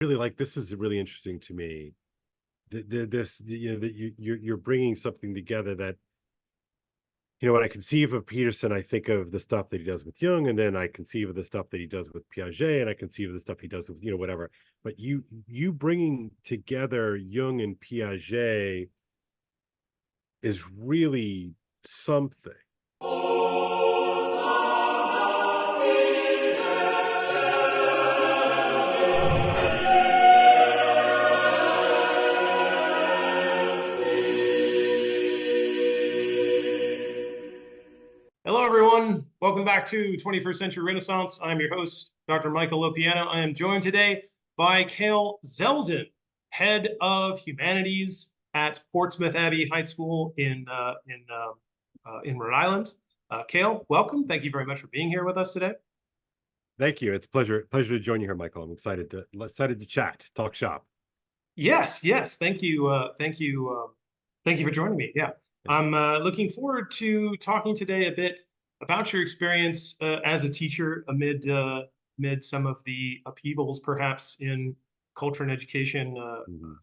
really like this is really interesting to me. That you're bringing something together that, when I conceive of Peterson, I think of the stuff that he does with Jung, and then I conceive of the stuff that he does with Piaget, and I conceive of the stuff he does with, whatever. But you bringing together Jung and Piaget is really something. Hello, everyone. Welcome back to 21st Century Renaissance. I'm your host, Dr. Michael Lopiano. I am joined today by Kale Zelden, head of humanities at Portsmouth Abbey High School in Rhode Island. Kale, welcome. Thank you very much for being here with us today. Thank you. It's pleasure to join you here, Michael. I'm excited to chat, talk shop. Yes. Thank you. Thank you for joining me. Yeah. I'm looking forward to talking today a bit about your experience as a teacher amid some of the upheavals, perhaps in culture and education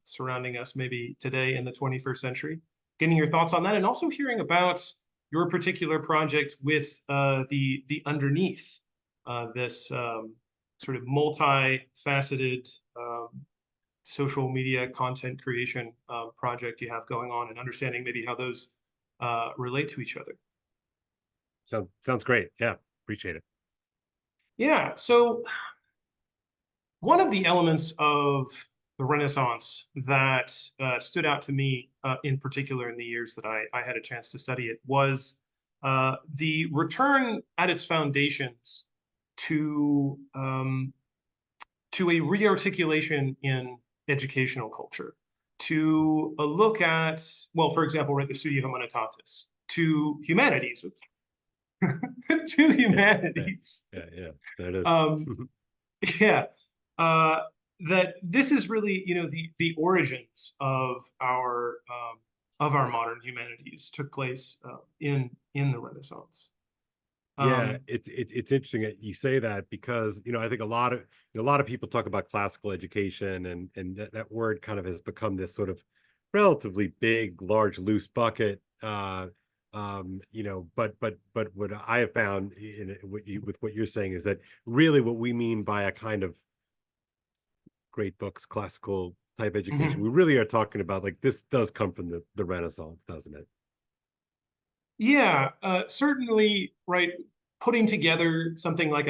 surrounding us, maybe today in the 21st century. Getting your thoughts on that, and also hearing about your particular project with the Underneath, this sort of multifaceted social media content creation project you have going on, and understanding maybe how those relate to each other. Sounds great. Yeah, appreciate it. Yeah, so one of the elements of the Renaissance that stood out to me in particular in the years that I had a chance to study it was the return at its foundations to a rearticulation in educational culture, to a look at, well, for example, right, the Studia Humanitatis, to humanities, to humanities. Yeah, there it is. That this is really, the origins of our modern humanities took place in the Renaissance. Yeah, it's interesting that you say that, because I think a lot of people talk about classical education, and that word kind of has become this sort of relatively big, large, loose bucket. But what I have found with what you're saying is that really what we mean by a kind of great books, classical type education, we really are talking about, like, this does come from the Renaissance, doesn't it? Yeah, certainly, right. Putting together something like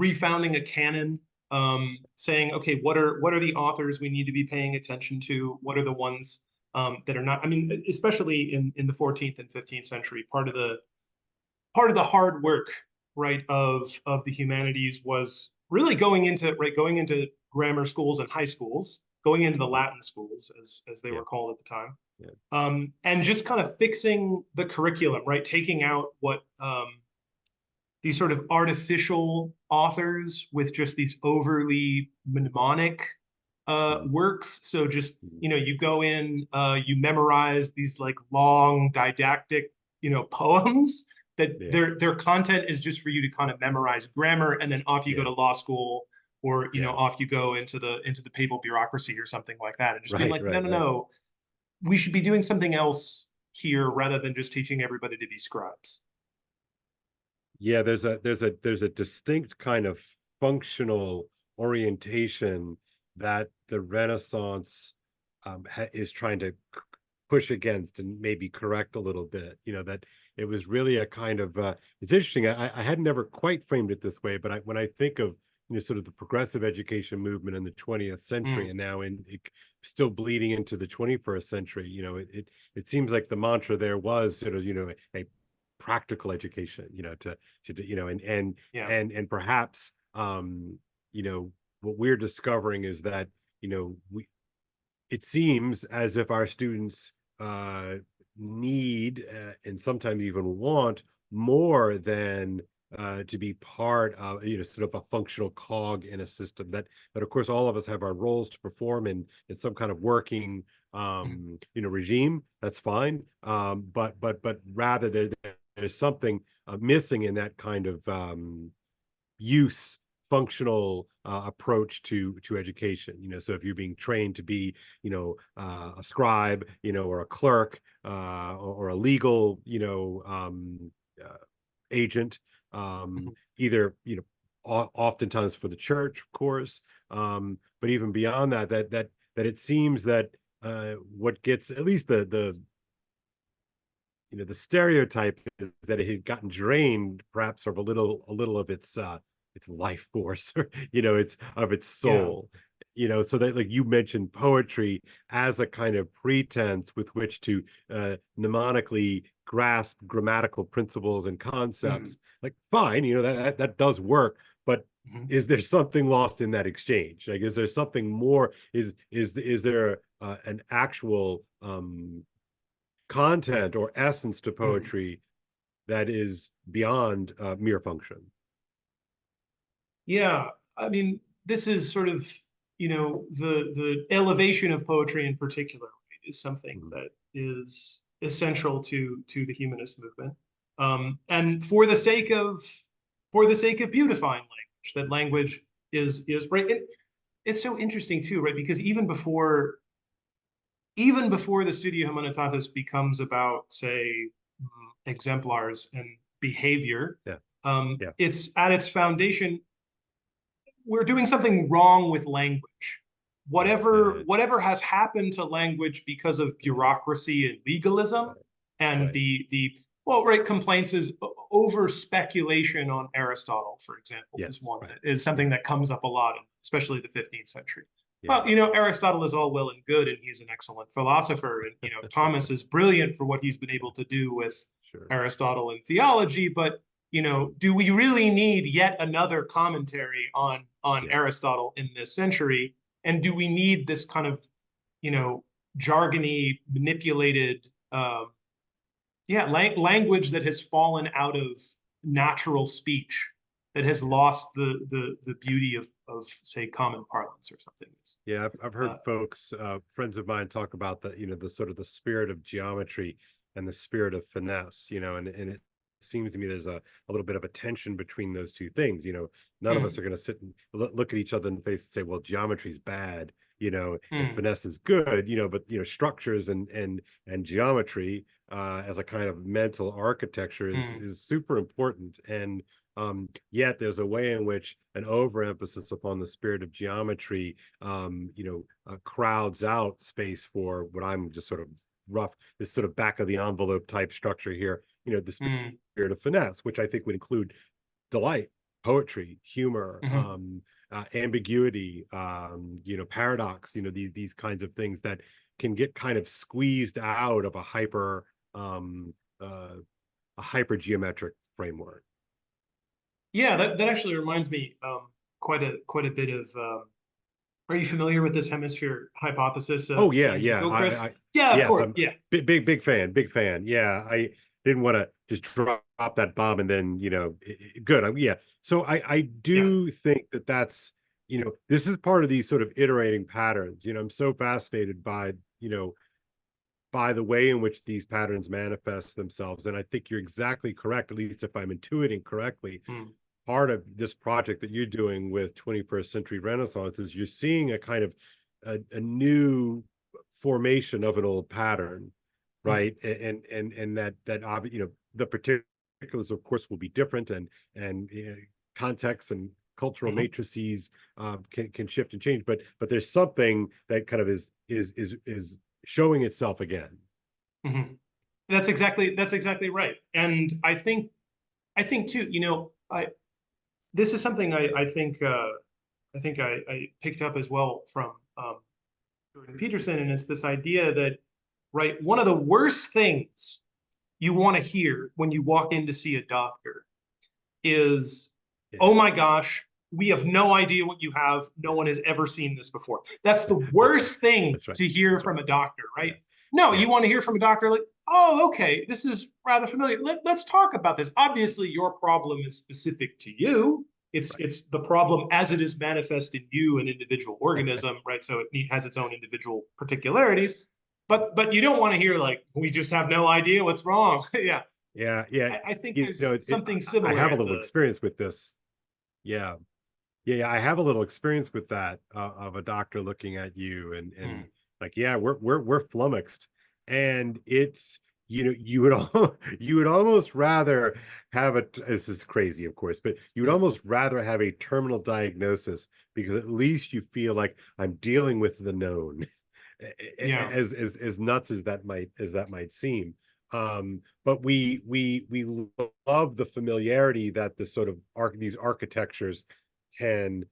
refounding a canon, saying, okay, what are the authors we need to be paying attention to? What are the ones that are not? I mean, especially in the 14th and 15th century, part of the hard work, right, of the humanities was really going into grammar schools and high schools, going into the Latin schools as they were called at the time. And just kind of fixing the curriculum, right? Taking out what these sort of artificial authors with just these overly mnemonic works. So just, you go in, you memorize these like long didactic, poems that their content is just for you to kind of memorize grammar, and then off you go to law school, or off you go into the papal bureaucracy or something like that, and just being like, no. We should be doing something else here rather than just teaching everybody to be scribes. Yeah, there's a distinct kind of functional orientation that the Renaissance is trying to push against and maybe correct a little bit. That it was really a kind of it's interesting. I had never quite framed it this way, but when I think of sort of the progressive education movement in the 20th century, and now still bleeding into the 21st century, it seems like the mantra there was sort of a practical education, and perhaps what we're discovering is that it seems as if our students need and sometimes even want more than to be part of sort of a functional cog in a system that of course all of us have our roles to perform in some kind of working regime. That's fine, but rather there's something missing in that kind of use functional approach to education. So if you're being trained to be, a scribe, or a clerk, or a legal, agent, either, oftentimes for the church, of course, but even beyond that, that it seems that what gets, at least the the stereotype, is that it had gotten drained, perhaps, of a little of its life force, or its of its Yeah. soul. So that, like you mentioned, poetry as a kind of pretense with which to mnemonically grasp grammatical principles and concepts. Like, fine, that does work, but is there something lost in that exchange? Like, is there something more? Is there an actual content or essence to poetry that is beyond mere function? Yeah, I mean, this is sort of, the elevation of poetry in particular, right, is something that is essential to the humanist movement. And for the sake of beautifying language, that language is right. It's so interesting too, right? Because even before the Studia Humanitatis becomes about, say, exemplars and behavior, Yeah. it's at its foundation, we're doing something wrong with language. Whatever has happened to language because of bureaucracy and legalism, and the complaints is over speculation on Aristotle, for example, is one that is something that comes up a lot, especially the 15th century. Well, Aristotle is all well and good, and he's an excellent philosopher, and Thomas is brilliant for what he's been able to do with Aristotle and theology, but do we really need yet another commentary on Aristotle in this century? And do we need this kind of, jargony, manipulated, language that has fallen out of natural speech, that has lost the beauty of say, common parlance or something? Yeah, I've heard folks, friends of mine, talk about the sort of the spirit of geometry and the spirit of finesse, and it seems to me there's a little bit of a tension between those two things. None of us are going to sit and look at each other in the face and say, well, geometry's bad, and finesse is good, but structures and geometry as a kind of mental architecture is super important. And yet there's a way in which an overemphasis upon the spirit of geometry crowds out space for what I'm just sort of this sort of back of the envelope type structure here, the spirit of finesse, which I think would include delight, poetry, humor, ambiguity, paradox, these kinds of things that can get kind of squeezed out of a hyper geometric framework. Yeah, that actually reminds me quite a bit of. Are you familiar with this hemisphere hypothesis of Gilchrist? Yeah, of course. I'm big fan. Yeah, I didn't want to just drop that bomb and then good. Yeah, so I do think that's this is part of these sort of iterating patterns. I'm so fascinated by the way in which these patterns manifest themselves, and I think you're exactly correct, at least if I'm intuiting correctly. Part of this project that you're doing with 21st Century Renaissance is you're seeing a kind of a new formation of an old pattern, right? And that the particulars, of course, will be different, and contexts and cultural matrices can shift and change, but there's something that kind of is showing itself again. That's exactly right. And I think too, this is something I think I picked up as well from Jordan Peterson, and it's this idea that, right, one of the worst things you want to hear when you walk in to see a doctor is, oh my gosh, we have no idea what you have. No one has ever seen this before. That's the worst thing to hear from a doctor, right? No, you want to hear from a doctor like, oh, okay, this is rather familiar. Let's talk about this. Obviously, your problem is specific to you. It's the problem as it is manifest in you, an individual organism, right? So it has its own individual particularities. But you don't want to hear like, we just have no idea what's wrong. Yeah. Yeah. I think there's something similar. I have a little experience with this. Yeah. Yeah, I have a little experience with that, of a doctor looking at you and Mm, like, yeah, we're flummoxed, and it's you would you would almost rather have this is crazy, of course, but you would mm. almost rather have a terminal diagnosis because at least you feel like I'm dealing with the known, Yeah. as nuts as that might seem. But we love the familiarity that this sort of these architectures can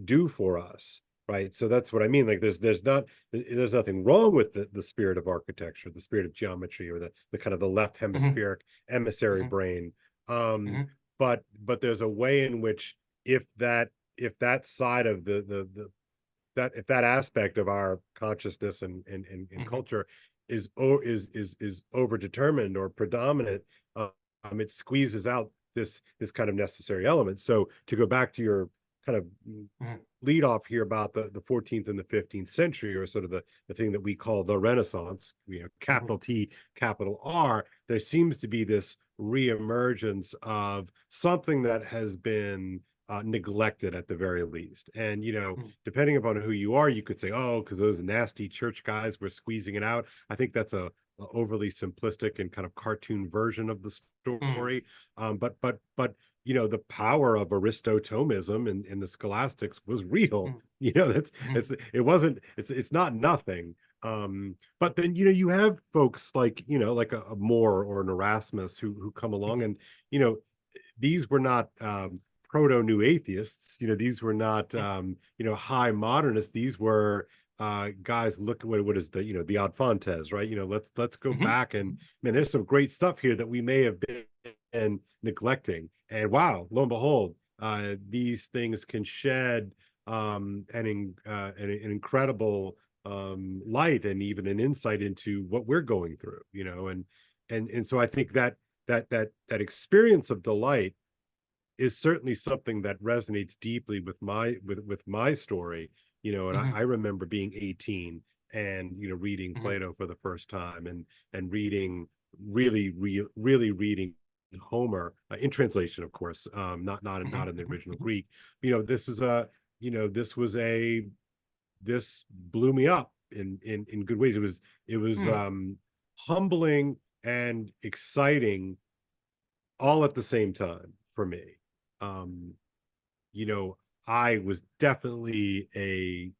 do for us, right? So that's what I mean. Like there's nothing wrong with the spirit of architecture, the spirit of geometry, or the kind of the left Hmm. hemispheric emissary Hmm. brain. um Hmm. but there's a way in which if that side of the that if that aspect of our consciousness and Hmm. culture is over determined or predominant, it squeezes out this kind of necessary element. So to go back to your kind of Hmm. lead off here about the 14th and the 15th century, or sort of the thing that we call the Renaissance, Hmm. capital T, capital R, there seems to be this reemergence of something that has been neglected at the very least. And, depending upon who you are, you could say, oh, because those nasty church guys were squeezing it out. I think that's a overly simplistic and kind of cartoon version of the Hmm. story. But the power of Aristotomism in the scholastics was real. Hmm. That's Hmm. it's not nothing. But then you have folks like like a Moore or an Erasmus who come along, Hmm. and these were not proto new atheists. These were not high modernists. These were guys. Look at what is the Ad Fontes, right? Let's go Hmm. back, and man, there's some great stuff here that we may have been neglecting. And wow, lo and behold, these things can shed an incredible light and even an insight into what we're going through. And so I think that experience of delight is certainly something that resonates deeply with my story. And I Hmm. remember being 18 and reading Hmm. Plato for the first time, and reading really reading Homer, in translation, of course, not in the Hmm. original Hmm. Greek. This is a this was a this blew me up in good ways. It was Hmm. humbling and exciting all at the same time for me. Um, you know, I was definitely a,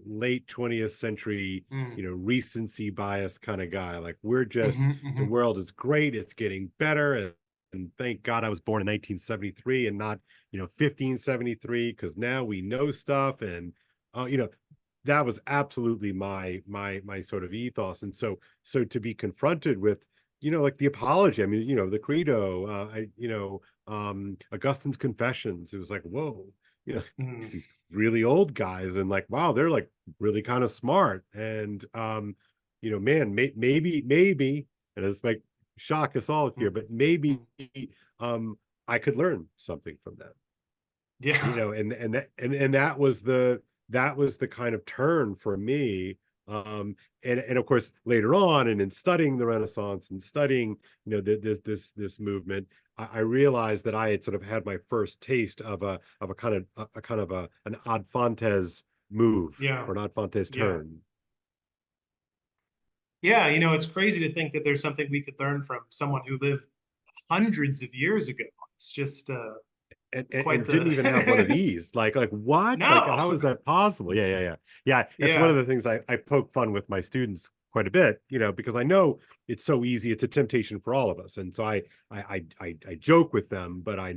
late 20th century, Hmm. recency bias kind of guy. Like Hmm. the Hmm. world is great, it's getting better. And thank God I was born in 1973 and not, 1573, because now we know stuff. And, that was absolutely my sort of ethos. And so to be confronted with, like the apology, I mean, the credo, Augustine's Confessions. It was like, whoa, Hmm. these really old guys, and like, wow, they're like really kind of smart. And man, maybe, and this might shock us all here, but maybe Hmm. um I could learn something from them. Yeah. And that was the kind of turn for me. And of course later on, and in studying the Renaissance and studying this movement, I realized that I had sort of had my first taste of a kind of an Ad Fontes move, Yeah. or an Ad Fontes Yeah. turn. Yeah. It's crazy to think that there's something we could learn from someone who lived hundreds of years ago. It's just quite And didn't even have one of the these. Like what? Like, no. how is that possible? Yeah. That's one of Yeah. the things I poke fun with my students quite a bit, because I know it's so easy. It's a temptation for all of us. And so I joke with them, but I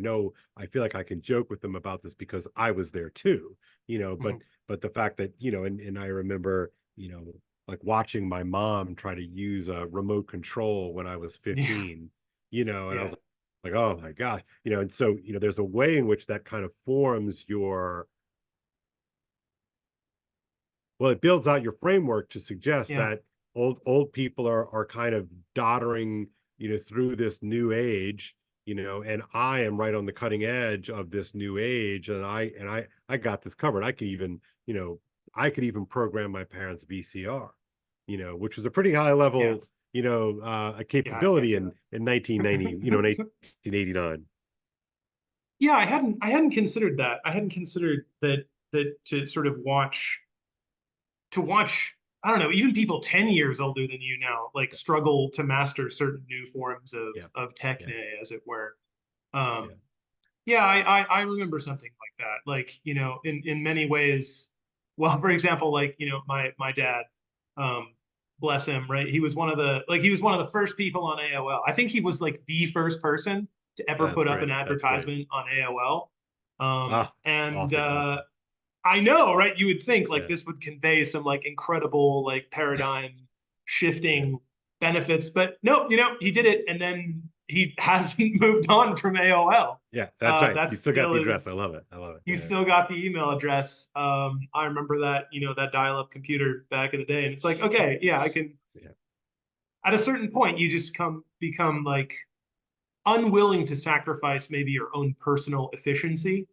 feel like I can joke with them about this because I was there too. But Mhm. the fact that, and I remember, like watching my mom try to use a remote control when I was Yeah. 15, and I was Yeah. like, oh my gosh, and so there's a way in which that kind of forms your, well, it builds out your framework to suggest Yeah. that old people are kind of doddering, through this new age, and I am right on the cutting edge of this new age, and I got this covered. I could even program my parents VCR, which was a pretty high Yeah. level, a Yeah. I can't capability do in 1990, in that. 1889. Yeah, I hadn't considered that. I hadn't considered that to sort of watch, I don't know, even people 10 years older than you now, like Yeah, struggle to master certain new forms yeah, of yeah, techne, as it were. yeah. Um, yeah, I remember something like that. Like, in many ways, well, for example, like, my dad, um, bless him, right? He was one of the first people on AOL. I think he was like the first person to ever That's put up an great. That's great. advertisement on AOL. Ah, And awesome, awesome. I know, right? You would think like Yeah, this would convey some like incredible like paradigm yeah, shifting benefits, but nope, he did it, and then he hasn't moved on from AOL. yeah. That's right. That You still got still the address. I is. love it. I love it. He Yeah, still got the email address. I remember that, that dial-up computer back in the day, and it's like, okay, yeah, I can. yeah, At a certain point, you just become like unwilling to sacrifice maybe your own personal efficiency.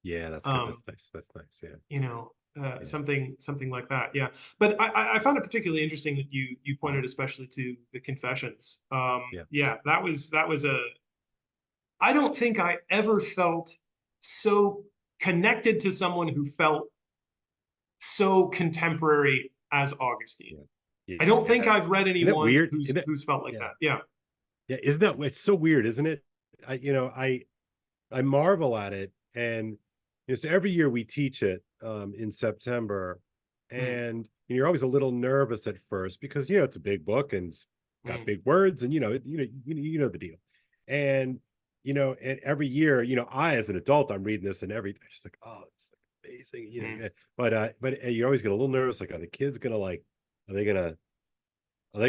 yeah. That's good. Um, That's nice. That's nice. Yeah, yeah, something like that. Yeah, but I found it particularly interesting that you pointed especially to the confessions. yeah. Yeah, that was a. I don't think I ever felt so connected to someone who felt so contemporary as Augustine. Yeah. I don't think Yeah. I've read Isn't it anyone weird? who's Isn't it? who's felt like Yeah. that. Yeah. Yeah. Isn't that, it's so weird, isn't it? I marvel at it. And so every year we teach it in September. Mm, And you're always a little nervous at first because, it's a big book and it's got mm, big words and, you know the deal. And, and every year, I, as an adult, I'm reading this and I'm just like, oh, it's like amazing, mm, but you always get a little nervous. Like, are the kids going to are they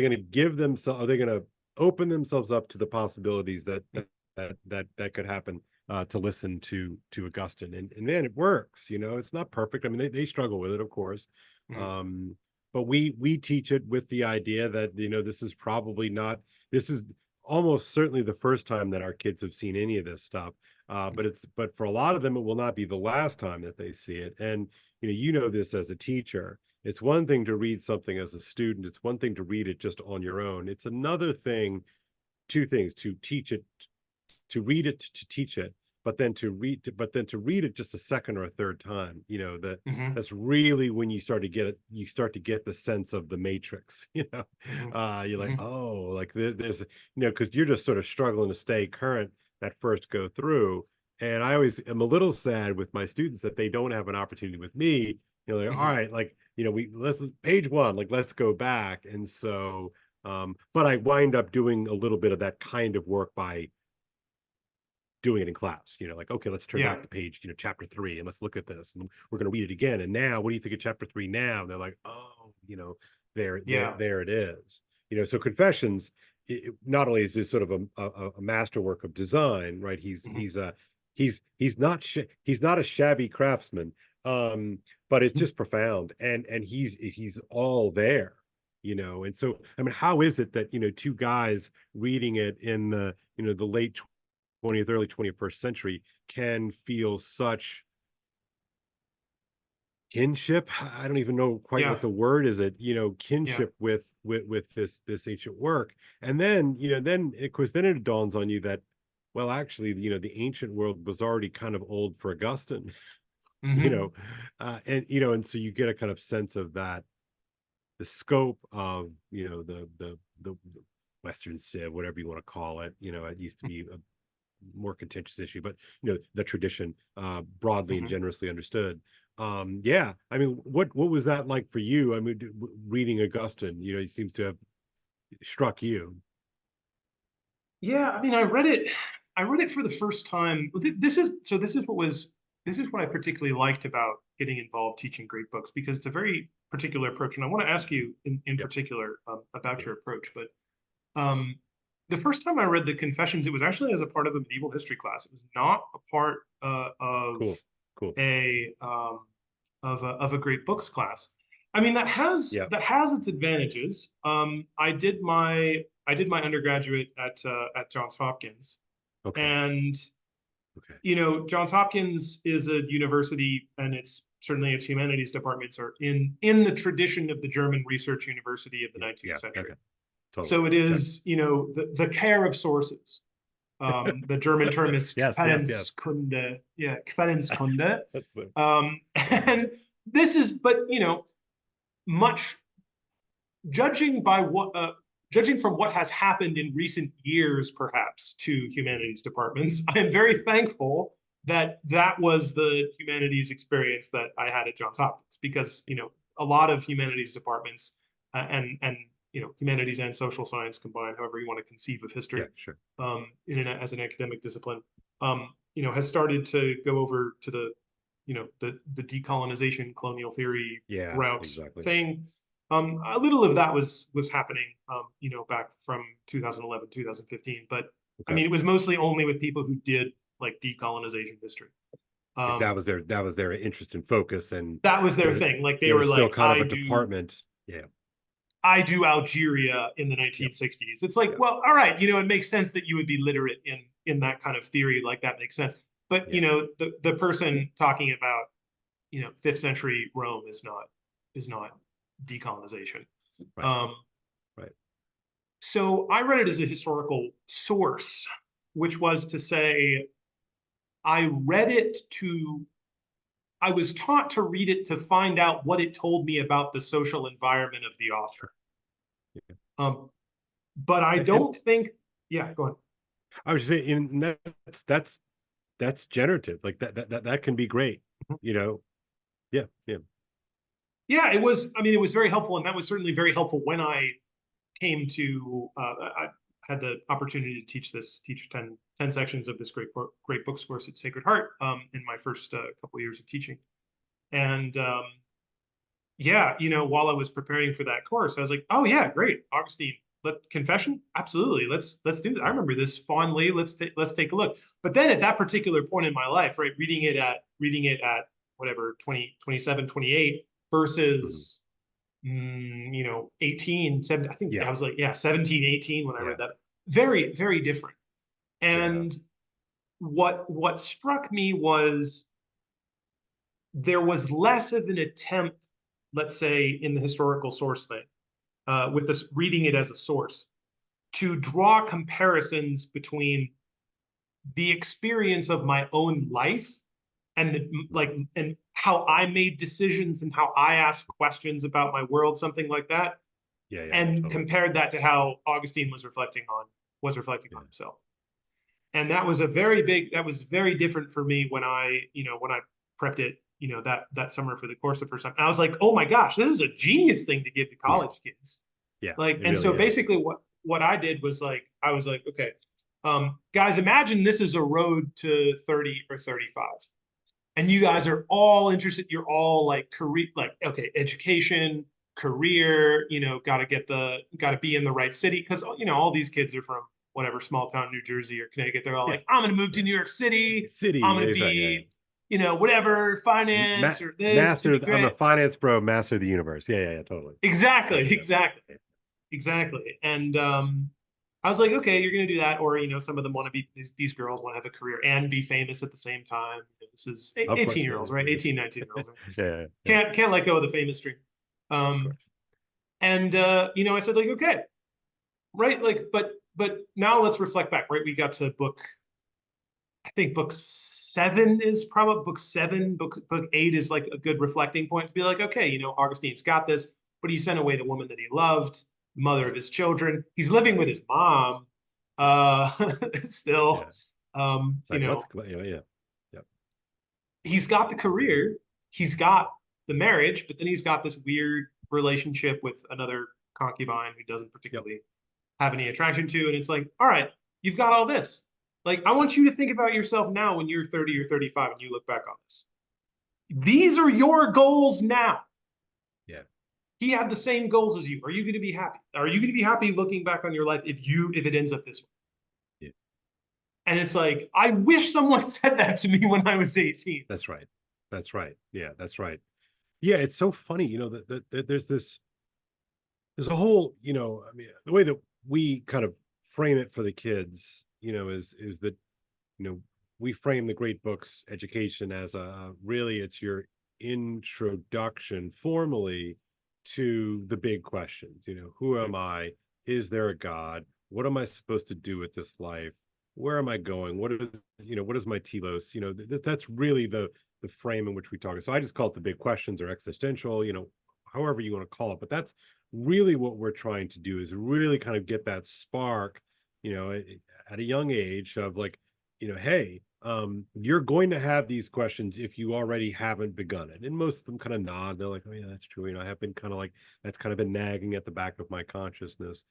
going to, give themselves, are they going to open themselves up to the possibilities mm, that could happen, to listen to Augustine? And man, it works. It's not perfect. I mean, they struggle with it, of course. mm, um but we teach it with the idea that, this is probably not, this is almost certainly the first time that our kids have seen any of this stuff. mm, But for a lot of them, it will not be the last time that they see it. And this as a teacher. It's one thing to read something as a student. It's one thing to read it just on your own. It's another thing, two things: to teach it, to read it, to teach it, but then to read it just a second or a third time. mhm, That's really when you start to get it. You start to get the sense of the matrix. mhm, You're like, mhm, oh, like there's, because you're just sort of struggling to stay current that first go through. And I always am a little sad with my students that they don't have an opportunity with me. Like, all mhm. right, like, let's page one, like, let's go back. And so, but I wind up doing a little bit of that kind of work by doing it in class. Like, okay, let's turn Yeah. back to page, chapter 3, and let's look at this, and we're going to read it again. And now, what do you think of chapter 3 now? And they're like, oh, Yeah. there it is. So Confessions, not only is this sort of a masterwork of design, right? Mhm, He's not a shabby craftsman, but it's just profound, and he's all there. And so, I mean, how is it that, two guys reading it in the late 20th, early 21st century can feel such kinship? I don't even know quite what yeah. the word is. It, Yeah. kinship with this ancient work. And then, then of course, then it dawns on you that, well, actually, the ancient world was already kind of old for Augustine. you Hmm. know, and and so you get a kind of sense of that, the scope of, the Western Civ, whatever you want to call it. It used to be a more contentious issue, but the tradition, broadly and Hmm. generously understood. Yeah, I mean, what was that like for you? I mean, reading Augustine, it seems to have struck you. Yeah, I mean, I read it for the first time. This is what I particularly liked about getting involved teaching Greek books, because it's a very particular approach, and I want to ask you in Yep. particular about Yeah. your approach. But um, the first time I read the Confessions, it was actually as a part of a medieval history class. It was not a part Cool. Cool. a of a great books class. I mean, that has Yeah. that has its advantages. I did my undergraduate at Johns Hopkins, Okay. and Okay. Johns Hopkins is a university, and its humanities departments are in the tradition of the German research university of the Yeah. 19th Yeah. century. Okay. Totally. So it Check. is, the care of sources. The German term is Yes, yes, yes. Querenskunde. Yeah, Querenskunde. That's it. And this is, but much judging by what judging from what has happened in recent years, perhaps, to humanities departments, I am very thankful that that was the humanities experience that I had at Johns Hopkins, because a lot of humanities departments and humanities and social science combined, however you want to conceive of history, Yeah, sure. as an academic discipline, has started to go over to the decolonization, colonial theory Yeah, route exactly. thing. A little of that was happening, back from 2011, 2015. But I Okay. mean, it was mostly only with people who did like decolonization history. That was their interest and focus, and That was their there thing. Like they there were was still like, kind of a department. Yeah. I do Algeria in the Yep. 1960s. It's like, Yep. well, all right, it makes sense that you would be literate in that kind of theory. Like that makes sense. But Yeah. the person talking about 5th century Rome is not decolonization. Right. Um, Right. so I read it as a historical source, which was to say, I read it to, I was taught to read it to find out what it told me about the social environment of the author. Sure. Yeah. Um, but I And don't think, yeah, go on. I was just saying, and that's generative. Like that can be great. You know. Yeah. Yeah. Yeah, it was, I mean, it was very helpful. And that was certainly very helpful when I came to, I had the opportunity to teach 10 sections of this great books course at Sacred Heart in my first couple of years of teaching. And yeah, while I was preparing for that course, I was like, oh yeah, great, Augustine. Confession, absolutely. Let's do that. I Yeah. remember this fondly. Let's take a look. But then at that particular point in my life, right, reading it at whatever 20, 27, 28 Mhm. versus 18, 17, I think Yeah. I was like, yeah, 17, 18 when I Yeah. read that. Very, very different. Yeah. And what struck me was there was less of an attempt, let's say, in the historical source thing, with this reading it as a source, to draw comparisons between the experience of my own life and and how I made decisions and how I asked questions about my world, something like that, Yeah. Yeah. Yeah. and Totally. compared that to how Augustine was reflecting on Yeah. himself. And that was very different for me when I prepped it, that summer for the course the first time. And I was like, oh my gosh, this is a genius thing to give to Yeah. college kids. Yeah. Like, It and so really basically is. what I did was like, I was like, okay, guys, imagine this is a road to 30 or 35. And you guys are all interested, you're all like career, like, okay, education, career, gotta be in the right city. Cause all these kids are from whatever small town, New Jersey or Connecticut. They're all Yeah. like, I'm gonna move to Yeah. New York City. City. I'm Yeah. gonna Exactly. Yeah. be, whatever, Ma finance or this, it's gonna master. be I'm a great. finance bro. Master of the universe. Yeah. Yeah. Yeah. Totally. Yeah. Exactly, Yeah. exactly, Yeah. exactly. And I was like, okay, you're gonna do that, or some of them want to be these girls want to have a career and be famous at the same time. This is Of 18 course. year Yeah. olds, Yeah. right? Yes. 18, 19-year-olds. Right? Yeah. Yeah. Yeah. Can't let go of the famous stream. Of Um, course. and I said like, okay, right, like, but now let's reflect back, right? We got to I think book 7 is probably book 7. Book 8 is like a good reflecting point to be like, okay, Augustine's got this, but he sent away the woman that he loved, the mother of Yeah. his children. He's living Right. with his mom, Yeah. uh, Yeah. still. It's like what's yeah. Yeah. Yeah. He's got the career, he's got the marriage, but then he's got this weird relationship with another concubine who doesn't Yep. particularly have any attraction to. And it's like, all right, you've got all this. Like, I want you to think about yourself now when you're 30 or 35 and you look back on this. These are your goals now. Yeah. He had the same goals as you. Are you going to be happy? Are you going to be happy looking back on your life if it ends up this way? Yeah. And it's like, I wish someone said that to me when I was 18. That's right. That's right. Yeah. That's right. Yeah. It's so funny, that there's a whole, I mean, the way that we kind of frame it for the kids, is that, you know, we frame the great books education as really it's your introduction formally to the big questions, who am I? Is there a God? What am I supposed to do with this life? where am I going? What is, what is my telos? That's really the frame in which we talk. So I just call it the big questions or existential, however you want to call it. But that's really what we're trying to do, is really kind of get that spark, at a young age of like, hey, you're going to have these questions if you already haven't begun it. And most of them kind of nod. They're like, oh yeah, that's true. I have been kind of like, that's kind of been nagging at the back of my consciousness.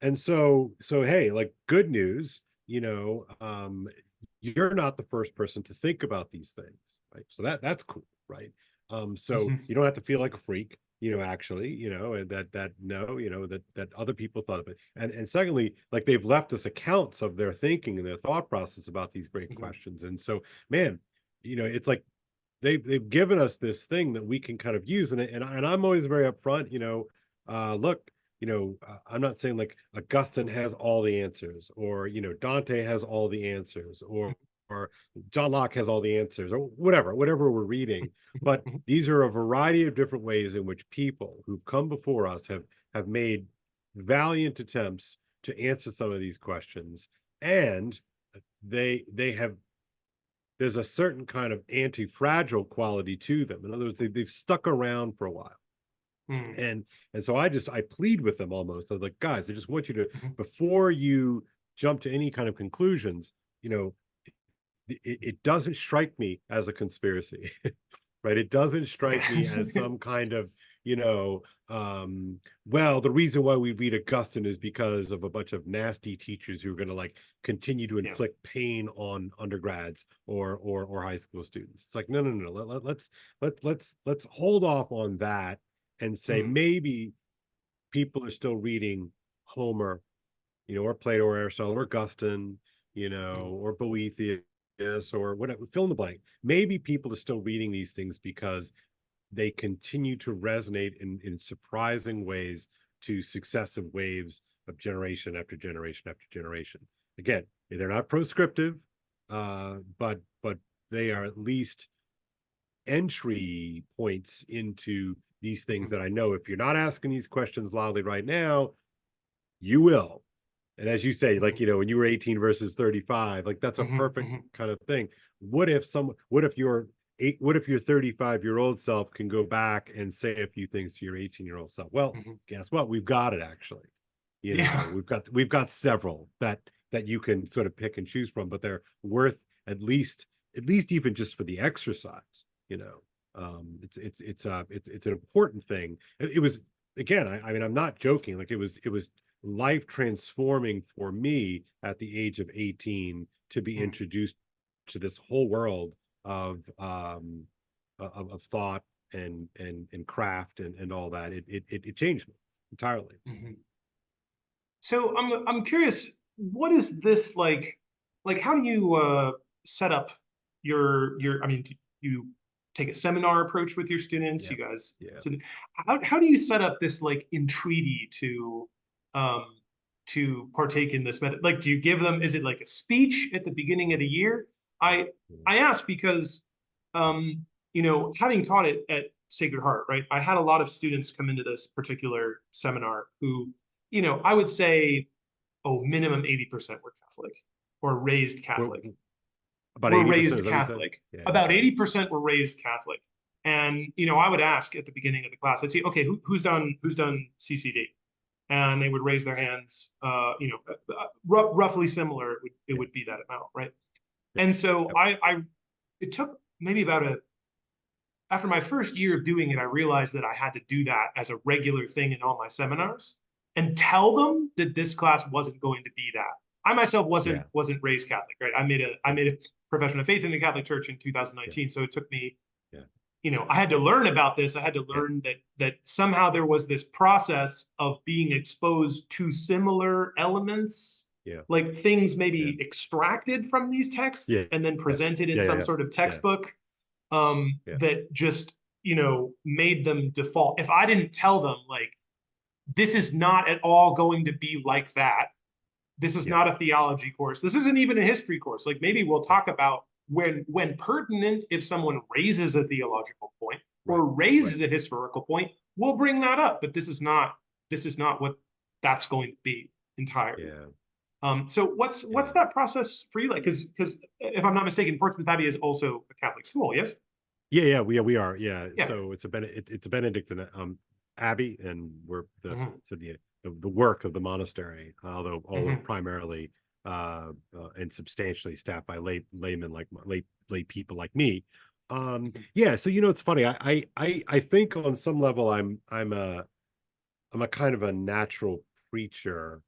And so hey, like, good news, you're not the first person to think about these things, right? So that's cool, right? So Mhm. you don't have to feel like a freak, actually, and that no, that other people thought of it. And secondly, like, they've left us accounts of their thinking and their thought process about these great Mhm. questions. And so, man, it's like they've given us this thing that we can kind of use. And I'm always very upfront, look, I'm not saying like Augustine has all the answers, or Dante has all the answers, or John Locke has all the answers, or whatever we're reading. But Mhm. these are a variety of different ways in which people who've come before us have made valiant attempts to answer some of these questions. And they have, there's a certain kind of anti-fragile quality to them. In other words, they've stuck around for a while. Mhm. And so I plead with them almost. I'm like, guys, I just want you to, Mhm. before you jump to any kind of conclusions, it doesn't strike me as a conspiracy. Right? It doesn't Okay. strike me as some kind of, you know, well, the reason why we read Augustine is because of a bunch of nasty teachers who are going to like continue to Yeah. inflict pain on undergrads or high school students. It's like, no. Let's hold off on that and say Mhm. maybe people are still reading Homer, or Plato or Aristotle or Augustine, Mhm. or Boethius or whatever, fill in the blank. Maybe people are still reading these things because they continue to resonate in surprising ways to successive waves of generation after generation after generation. Again, they're not proscriptive, but they are at least entry points into these things Mhm. that I know if you're not asking these questions loudly right now, you will. And as you say, like, Mhm. when you were 18 versus 35, like, that's a Mhm. perfect Mhm. kind of thing. What if your 35-year-old self can go back and say a few things to your 18-year-old self? Well, Mhm. guess what? We've got it actually. Yeah. We've got several that you can sort of pick and choose from, but they're worth at least even just for the exercise, it's an important thing. It was, again, I mean, I'm not joking. Like, it was life transforming for me at the age of 18 to be Mhm. introduced to this whole world of thought and craft and all that. It changed me entirely. Mhm. So I'm curious, what is this like? Like, how do you set up your? I mean, do you take a seminar approach with your students? Yeah, You guys, yeah. so how do you set up this like entreaty um to partake in this method? Like, do you give them? Is it like a speech at the beginning of the year? I Yeah. I ask because having taught it at Sacred Heart, right? I had a lot of students come into this particular seminar who I would say, oh, minimum 80% were Catholic or raised We're, Catholic. about Were 80%, raised is that what you said? Catholic. Yeah, About okay. 80% were raised Catholic. And I would ask at the beginning of the class, I'd say, okay, who's done CCD? And they would raise their hands. Roughly similar. It Yeah, would be that amount, right? yep, And so yep, it took maybe after my first year of doing it, I realized that I had to do that as a regular thing in all my seminars and tell them that this class wasn't going to be that. I myself wasn't yeah, wasn't raised Catholic, right? I yeah, made a profession of faith in the Catholic Church in yeah, 2019, so it took me, yeah, I had to learn about this. I had to yeah, learn that somehow there was this process of being exposed to similar elements, yeah, like things yeah, maybe extracted from these yeah, texts and then yeah, presented in yeah, some yeah, sort of yeah, textbook yeah, that just made them default. If I didn't tell them like this is not at all going to be like that, this is yeah, not a theology course, this isn't even a history course, like maybe we'll yeah, talk about when pertinent, if someone raises a theological point right, or right, raises a historical point, we'll bring that up, but this is not what that's going to be entirely. yeah. So what's that process for you like? Because if I'm not mistaken, Portsmouth Abbey is also a Catholic school, yes? We are. Yeah. Yeah. So it's a Benedictine abbey, and we're Hmm. the work of the monastery, although Hmm. primarily and substantially staffed by laymen like lay people like me. Yeah, so it's funny. I think on some level I'm a kind of a natural preacher.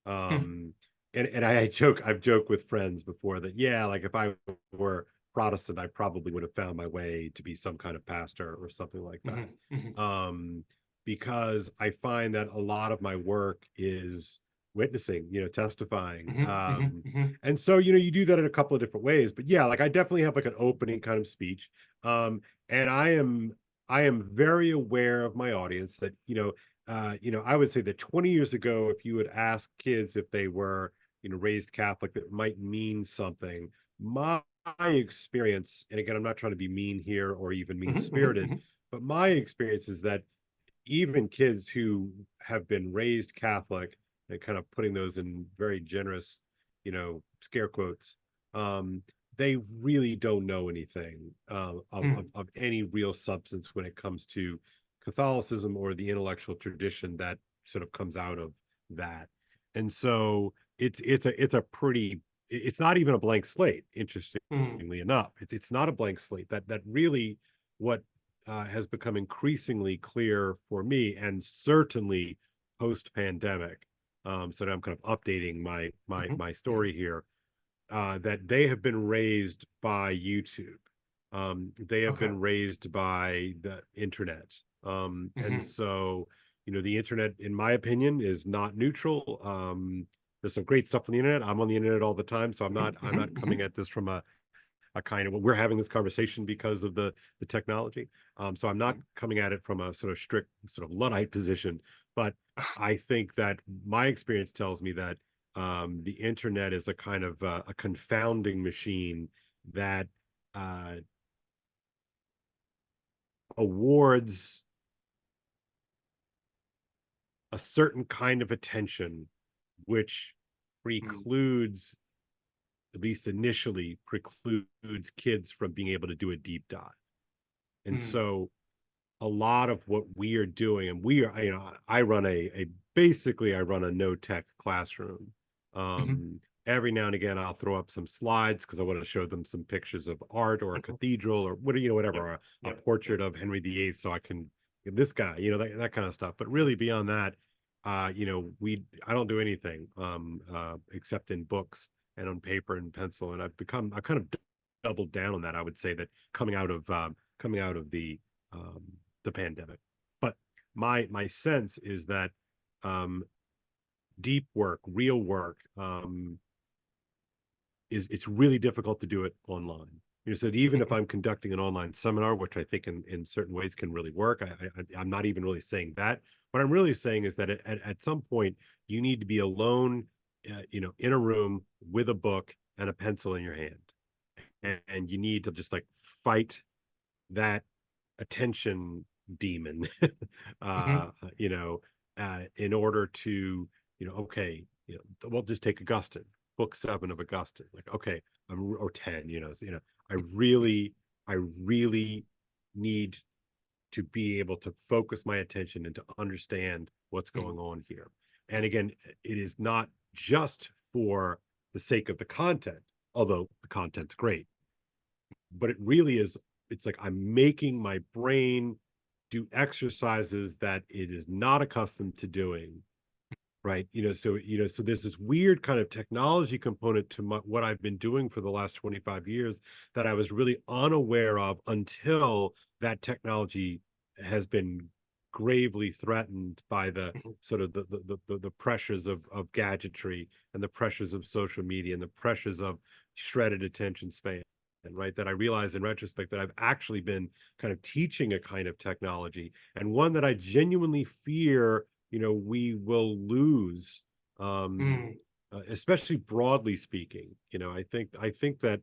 Hmm. Um, and I've joked with friends before that, yeah, like if I were Protestant, I probably would have found my way to be some kind of pastor or something like that. Hmm. Hmm. Um, because I find that a lot of my work is witnessing, testifying. Hmm. Hmm. Hmm. And so, you do that in a couple of different ways. But yeah, like I definitely have like an opening kind of speech. Um, and I am very aware of my audience that, I would say that 20 years ago, if you would ask kids if they were, raised Catholic, that might mean something. My experience, and again, I'm not trying to be mean here or even mean Hmm. spirited, Hmm. but my experience is that even kids who have been raised Catholic, and kind of putting those in very generous, scare quotes, um, they really don't know anything Hmm. of any real substance when it comes to Catholicism or the intellectual tradition that sort of comes out of that. And so it's a pretty, it's not even a blank slate, Hmm. interestingly enough. It's not a blank slate. That really what has become increasingly clear for me, and certainly post pandemic. So now I'm kind of updating my Hmm. story here. That they have been raised by YouTube. They have Okay. been raised by the internet. And Hmm. so, the internet, in my opinion, is not neutral. There's some great stuff on the internet. I'm on the internet all the time, so I'm Hmm. not I'm Hmm. not Hmm. coming at this from a kind of, we're having this conversation because of the technology. So I'm not coming at it from a sort of strict sort of Luddite position, but I think that my experience tells me that the internet is a kind of a confounding machine that uh, awards a certain kind of attention, which Hmm. precludes, at least initially, precludes kids from being able to do a deep dive. And Hmm. so a lot of what we are doing, and we are, I run a basically I run a no tech classroom. Hmm. Every now and again, I'll throw up some slides because I want to show them some pictures of art or a Hmm. cathedral or Yep. whatever, a Yep. Yep. portrait of Henry VIII, so I can this guy, that kind of stuff. But really, beyond that, I don't do anything except in books and on paper and pencil, and I kind of doubled down on that. I would say that coming out of um, the pandemic. But my sense is that um, deep work, real work, it's really difficult to do it online. So even if I'm conducting an online seminar, which I think in certain ways can really work, I'm not even really saying that. What I'm really saying is that at some point you need to be alone, in a room with a book and a pencil in your hand, and you need to just like fight that attention demon, Hmm. uh, you know, in order to, okay, we'll just take Augustine, book 7 of Augustine. Like, okay, or 10, I really need to be able to focus my attention and to understand what's Hmm. going on here. And again, it is not just for the sake of the content, although the content's great, but it really is, it's like I'm making my brain do exercises that it is not accustomed to doing, right? So there's this weird kind of technology component to what I've been doing for the last 25 years that I was really unaware of until that technology has been gravely threatened by the Hmm. sort of the pressures of gadgetry and the pressures of social media and the pressures of shredded attention span. And right, that I realize in retrospect that I've actually been kind of teaching a kind of technology, and one that I genuinely fear, we will lose, um, Hmm. especially broadly speaking. I think that,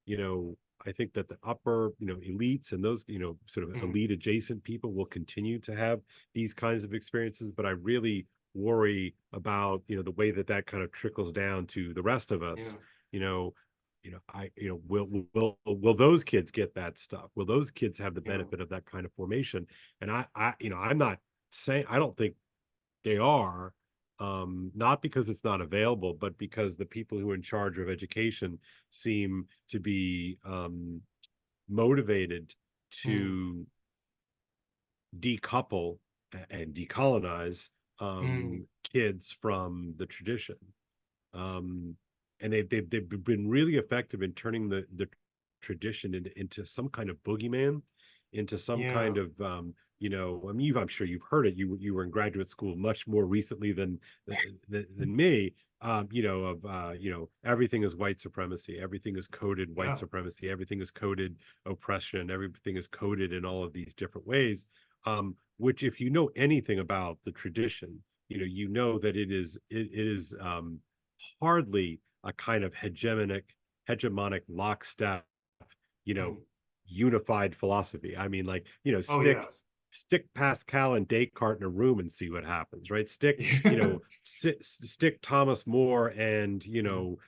you know, I think that the upper, elites and those, sort of Hmm. elite adjacent people will continue to have these kinds of experiences. But I really worry about, the way that that kind of trickles down to the rest of Yeah. us. you know will those kids get that stuff? Will those kids have the Yeah. benefit of that kind of formation? And I'm not saying, I don't think they are, not because it's not available, but because the people who are in charge of education seem to be motivated Mm. to decouple and decolonize Mm. kids from the tradition. um, and they've been really effective in turning the tradition into some kind of boogeyman, into some Yeah. kind of I mean, I'm sure you've heard it. You were in graduate school much more recently than me. Everything is white supremacy, everything is coded white Yeah. supremacy, everything is coded oppression, everything is coded in all of these different ways. Which, if you know anything about the tradition, that it is hardly a kind of hegemonic lockstep, you know, Mm. unified philosophy. I mean, like, Oh yeah. stick Pascal and Descartes in a room and see what happens, right? Yeah. Stick Thomas More and Mhm.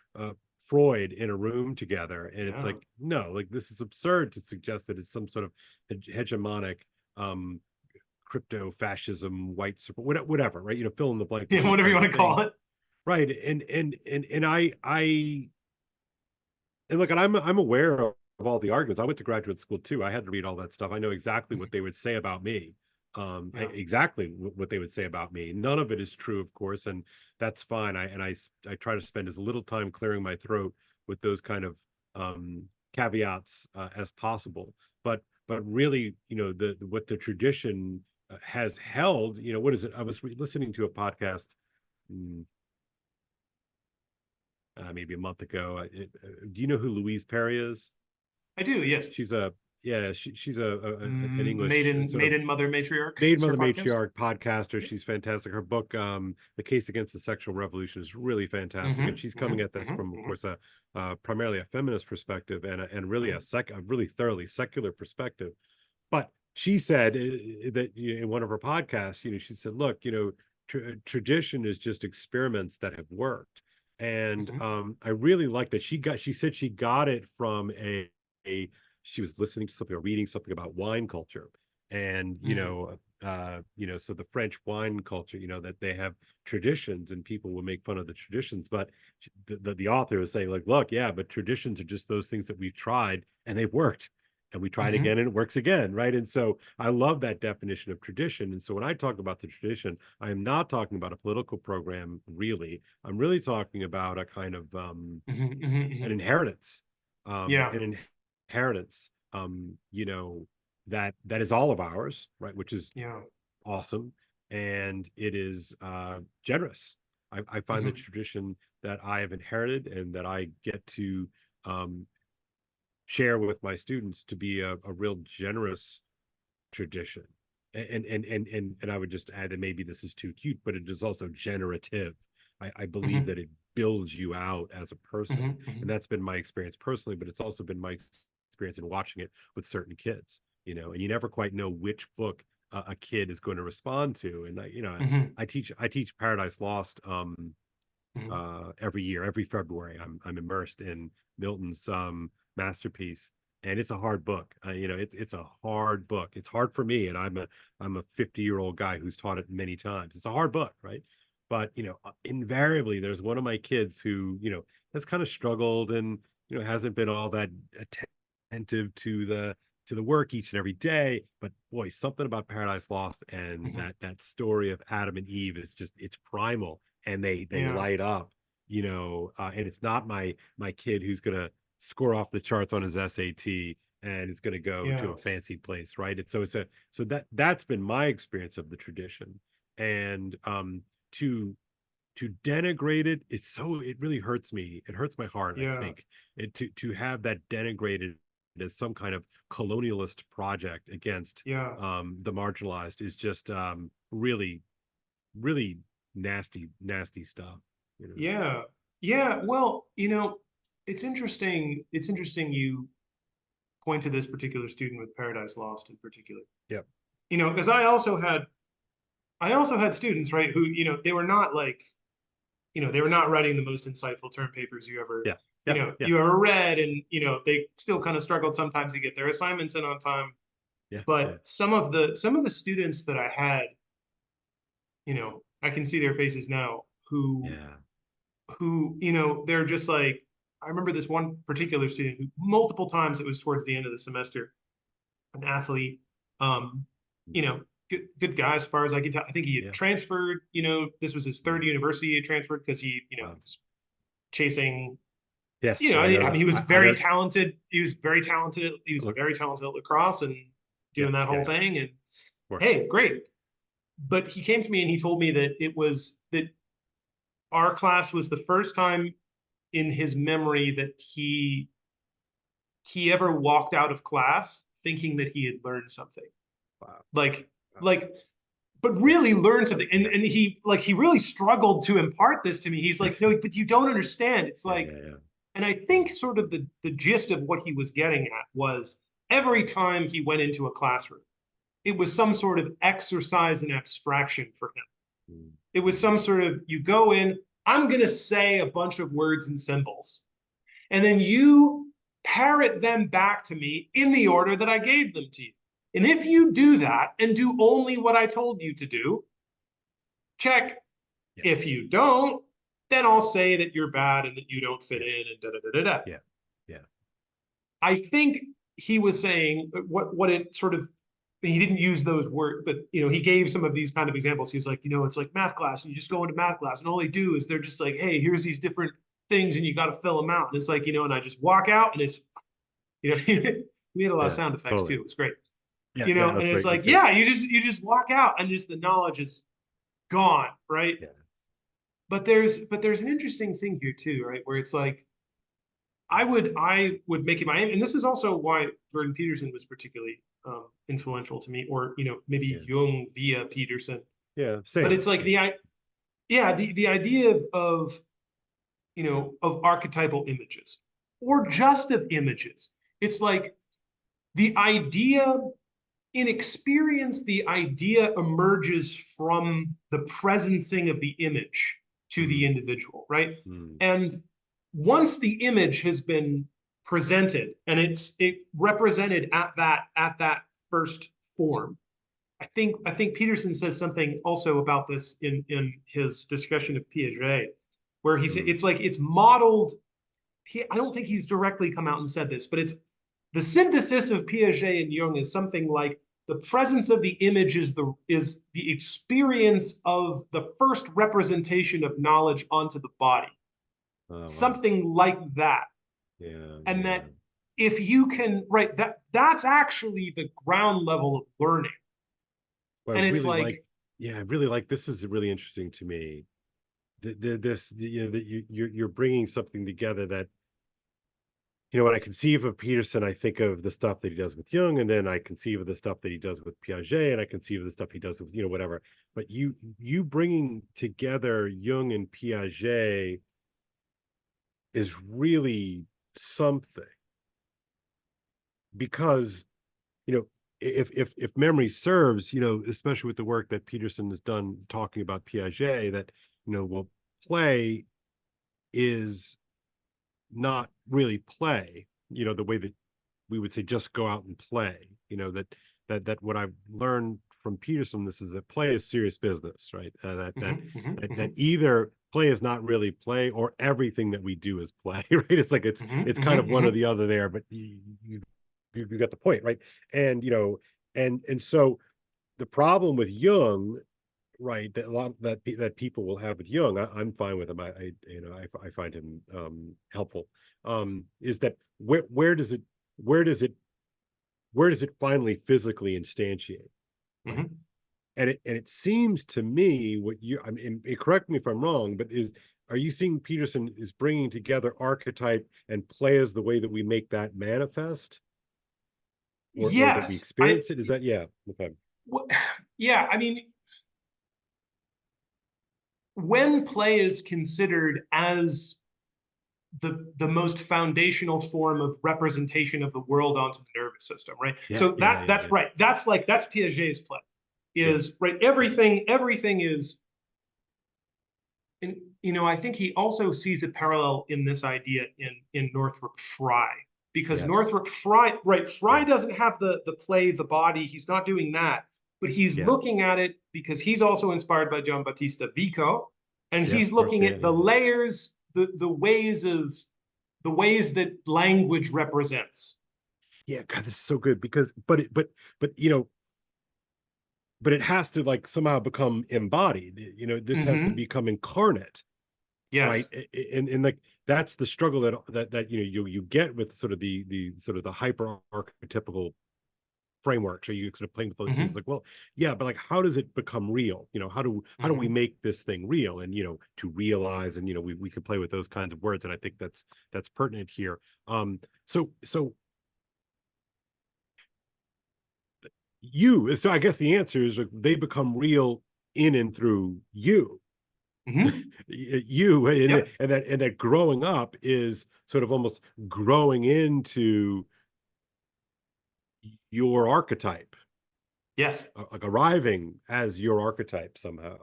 Freud in a room together, and it's Yeah. like, no, like, this is absurd to suggest that it's some sort of hegemonic um crypto fascism, whatever, right? Fill in the blank with Yeah. these Whatever you kinds want of to call things. it. Right. And I and look, and I'm aware of all the arguments. I went to graduate school too. I had to read all that stuff. I know exactly what they would say about me. Yeah. Exactly what they would say about me. None of it is true, of course, and that's fine. I try to spend as little time clearing my throat with those kind of caveats as possible. But really, the what the tradition has held. What is it? I was listening to a podcast. mm, Maybe a month ago. Do you know who Louise Perry is? I do. Yes. She's a yeah, she's an English sort of Maiden Mother Matriarch Maid is her Mother podcast. Matriarch podcaster. Yeah. She's fantastic. Her book, The Case Against the Sexual Revolution, is really fantastic, and Mm-hmm. she's coming Mm-hmm. at this Mm-hmm. from, of Mm-hmm. course, a primarily a feminist perspective, and really a really thoroughly secular perspective. But she said that, in one of her podcasts, she said, look, tradition is just experiments that have worked. And Mm-hmm. I really like that she said she got it from a she was listening to something or reading something about wine culture. And Mm-hmm. so the French wine culture, that they have traditions and people will make fun of the traditions, but the author is saying, like, look, yeah, but traditions are just those things that we've tried and they've worked, and we try it Mm-hmm. again and it works again, right? And so I love that definition of tradition. And so when I talk about the tradition, I am not talking about a political program, really. I'm really talking about a kind of Mm-hmm. Mm-hmm. an inheritance, Yeah. an inheritance, that is all of ours, right? Which is Yeah. awesome, and it is generous. I find the Mm-hmm. tradition that I have inherited and that I get to um, share with my students to be a real generous tradition. And I would just add that maybe this is too cute, but it is also generative. I believe Mm-hmm. that it builds you out as a person. Mm-hmm. And that's been my experience personally, but it's also been my experience in watching it with certain kids, and you never quite know which book a kid is going to respond to. And Mm-hmm. I teach Paradise Lost Mm-hmm. every year, every February. I'm immersed in Milton's masterpiece, and it's a hard book. It's a hard book. It's hard for me, and I'm a 50-year-old guy who's taught it many times. It's a hard book, right? But invariably, there's one of my kids who has kind of struggled and hasn't been all that attentive to the work each and every day. But boy, something about Paradise Lost and Mm-hmm. that story of Adam and Eve is just, it's primal, and they Yeah. light up. And it's not my kid who's gonna score off the charts on his SAT and it's going to go to Yeah. a fancy place, right? So that's been my experience of the tradition. And to denigrate it, it really hurts me. It hurts my heart, I Yeah. think. To have that denigrated as some kind of colonialist project against Yeah. the marginalized is just really, really nasty stuff. Yeah. Yeah. Well, it's interesting. It's interesting you point to this particular student with Paradise Lost in particular. Yep. Because I also had students, right, who, they were not like, they were not writing the most insightful term papers you ever, Yeah. Yeah. Yeah. you ever read. And, they still kind of struggled sometimes to get their assignments in on time. Yeah. Yeah. But some of the students that I had, I can see their faces now Yeah. who, they're just like, I remember this one particular student who multiple times, it was towards the end of the semester, an athlete, um, good guy as far as I can tell. I think he had Yeah. transferred, this was his third university he had transferred because he, Wow. was chasing, Yes, I know mean, that. he was I very know. talented. He was very talented. He was Look, very talented at lacrosse and yeah, doing that yeah, whole yeah, of thing. And course. hey, great. But he came to me and he told me that it was that our class was the first time in his memory that he ever walked out of class thinking that he had learned something. Wow. Like, Wow. like, but Yeah. really learned something. And Yeah. and he really struggled to impart this to me. He's like, no, but you don't understand. It's Yeah. like, Yeah. Yeah. and I think sort of the gist of what he was getting at was every time he went into a classroom, it was some sort of exercise in abstraction for him. It was Mm-hmm. some sort of, you go in, I'm going to say a bunch of words and symbols, and then you parrot them back to me in the order that I gave them to you. And if you do that and do only what I told you to do, check. Yeah. If you don't, then I'll say that you're bad and that you don't fit Yeah. in and da da da da da. Yeah. Yeah. I think he was saying what it sort of, he didn't use those words, but he gave some of these kind of examples. He was like, it's like math class, and you just go into math class, and all they do is they're just like, hey, here's these different things, and you got to fill them out. And it's like, and I just walk out, and it's, he made a lot of Yeah. sound effects too. Totally. It was great. Yeah. Yeah. And That's it's right. That's like, great. yeah, you just walk out, and just the knowledge is gone, right? Yeah. But there's an interesting thing here too, right? Where it's like, I would make it my aim, and this is also why Jordan Peterson was particularly influential to me, or maybe Yeah. Jung via Peterson. Yeah. But Same. it's like Same. the idea of archetypal images, or just of images. It's like the idea in experience, the idea emerges from the presencing of the image to the Mm, individual, right? mm, And once the image has been presented and it represented at that first form, I think Peterson says something also about this in his discussion of Piaget, where he said mm. it's like it's modeled. I don't think he's directly come out and said this, but it's the synthesis of Piaget and Jung is something like the presence of the image is the experience of the first representation of knowledge onto the body, Oh, wow. something like that. Yeah. And Yeah. that if you can, right, that's actually the ground level of learning. Well, I And it's really like, like, yeah, I really like, this is really interesting to me. That you're bringing something together that, when I conceive of Peterson, I think of the stuff that he does with Jung, and then I conceive of the stuff that he does with Piaget, and I conceive of the stuff he does with, whatever. But you bringing together Jung and Piaget is really something, because, if memory serves, especially with the work that Peterson has done talking about Piaget, that, well, play is not really play, the way that we would say just go out and play, that what I've learned from Peterson, this is that play is serious business, right? That either play is not really play, or everything that we do is play, right? It's like it's kind of one or the other there, but you got the point, right? And and so the problem with Jung, right, that a lot that people will have with Jung, I'm fine with him. I find him helpful. Is that where does it where does it finally physically instantiate, right? And it seems to me what I mean, correct me if I'm wrong, but are you seeing Peterson is bringing together archetype and play as the way that we make that manifest, or that we yes, experience it? Is that, yeah, okay. yeah, I mean, when play is considered as the most foundational form of representation of the world onto the nervous system, right? Yeah, So yeah, yeah, that's yeah. right. That's Piaget's play. is right. Everything is, and I think he also sees a parallel in this idea in Northrop Frye, because Yes. Northrop Frye, right? Frye Yes. doesn't have the play, the body. He's not doing that, but he's Yeah. looking at it because he's also inspired by Gian Battista Vico, and Yeah, he's of course. looking Yeah. at the Yeah. layers, the ways that language represents. Yeah. God, this is so good because, but, but it has to like somehow become embodied. This has to Mm-hmm. become incarnate, right? Yes. And like that's the struggle that you get with sort of the hyper archetypical framework. So you sort of playing with those things Mm-hmm. like, well, yeah, but like how does it become real? How do we Mm-hmm. make this thing real? And to realize, and we can play with those kinds of words. And I think that's pertinent here. So so I guess the answer is like, they become real in and through you. Mm-hmm. You and, Yep. that growing up is sort of almost growing into your archetype, Yes. like arriving as your archetype somehow,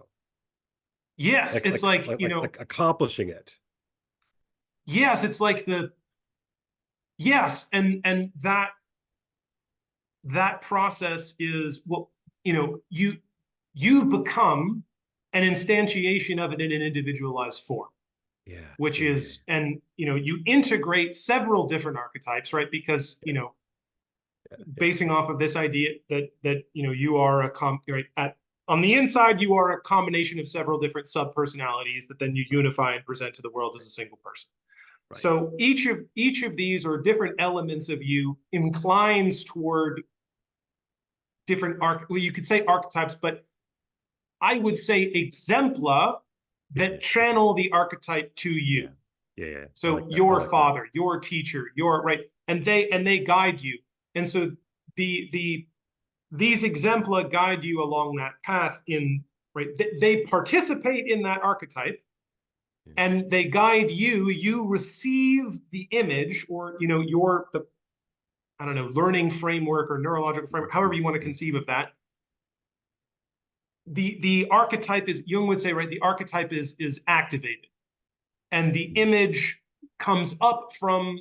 Yes. like It's like like, like like, like accomplishing it. yes, it's like the yes, and that process is what you become an instantiation of it in an individualized form, Yeah, which yeah, yeah, is, and you integrate several different archetypes, right? Because yeah, basing off of this idea that you are right at on the inside, you are a combination of several different sub personalities that then you unify and present to the world as a single person. right. So each of these, or different elements of you, inclines toward different well, you could say archetypes, but I would say exempla Yeah, that okay, channel the archetype to you. yeah, yeah, yeah. I So like that. I your like that. father, your teacher, your right, and they guide you. And so these exempla guide you along that path in right. They participate in that archetype, Yeah, and they guide you. You receive the image, or your the I don't know, learning framework or neurological framework, however you want to yeah, conceive of that. The archetype is, Jung would say, right, the archetype is activated, and the yeah, image comes up from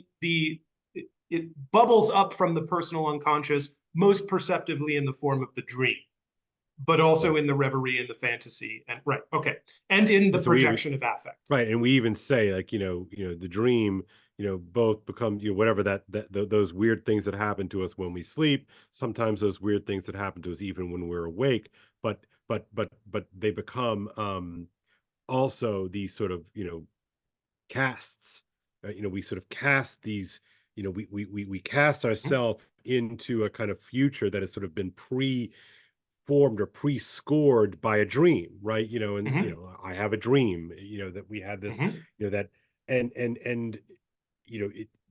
it bubbles up from the personal unconscious, most perceptively in the form of the dream, but also right. in the reverie and the fantasy, and right, okay, and in the So we even projection of affect. right, and we even say like the dream, both become whatever those weird things that happen to us when we sleep. Sometimes those weird things that happen to us even when we're awake, but they become also these sort of casts. We sort of cast these. We cast Mm-hmm. ourselves into a kind of future that has sort of been formed or pre-scored by a dream, right? And Mm-hmm. I have a dream, that we had this, Mm-hmm. that and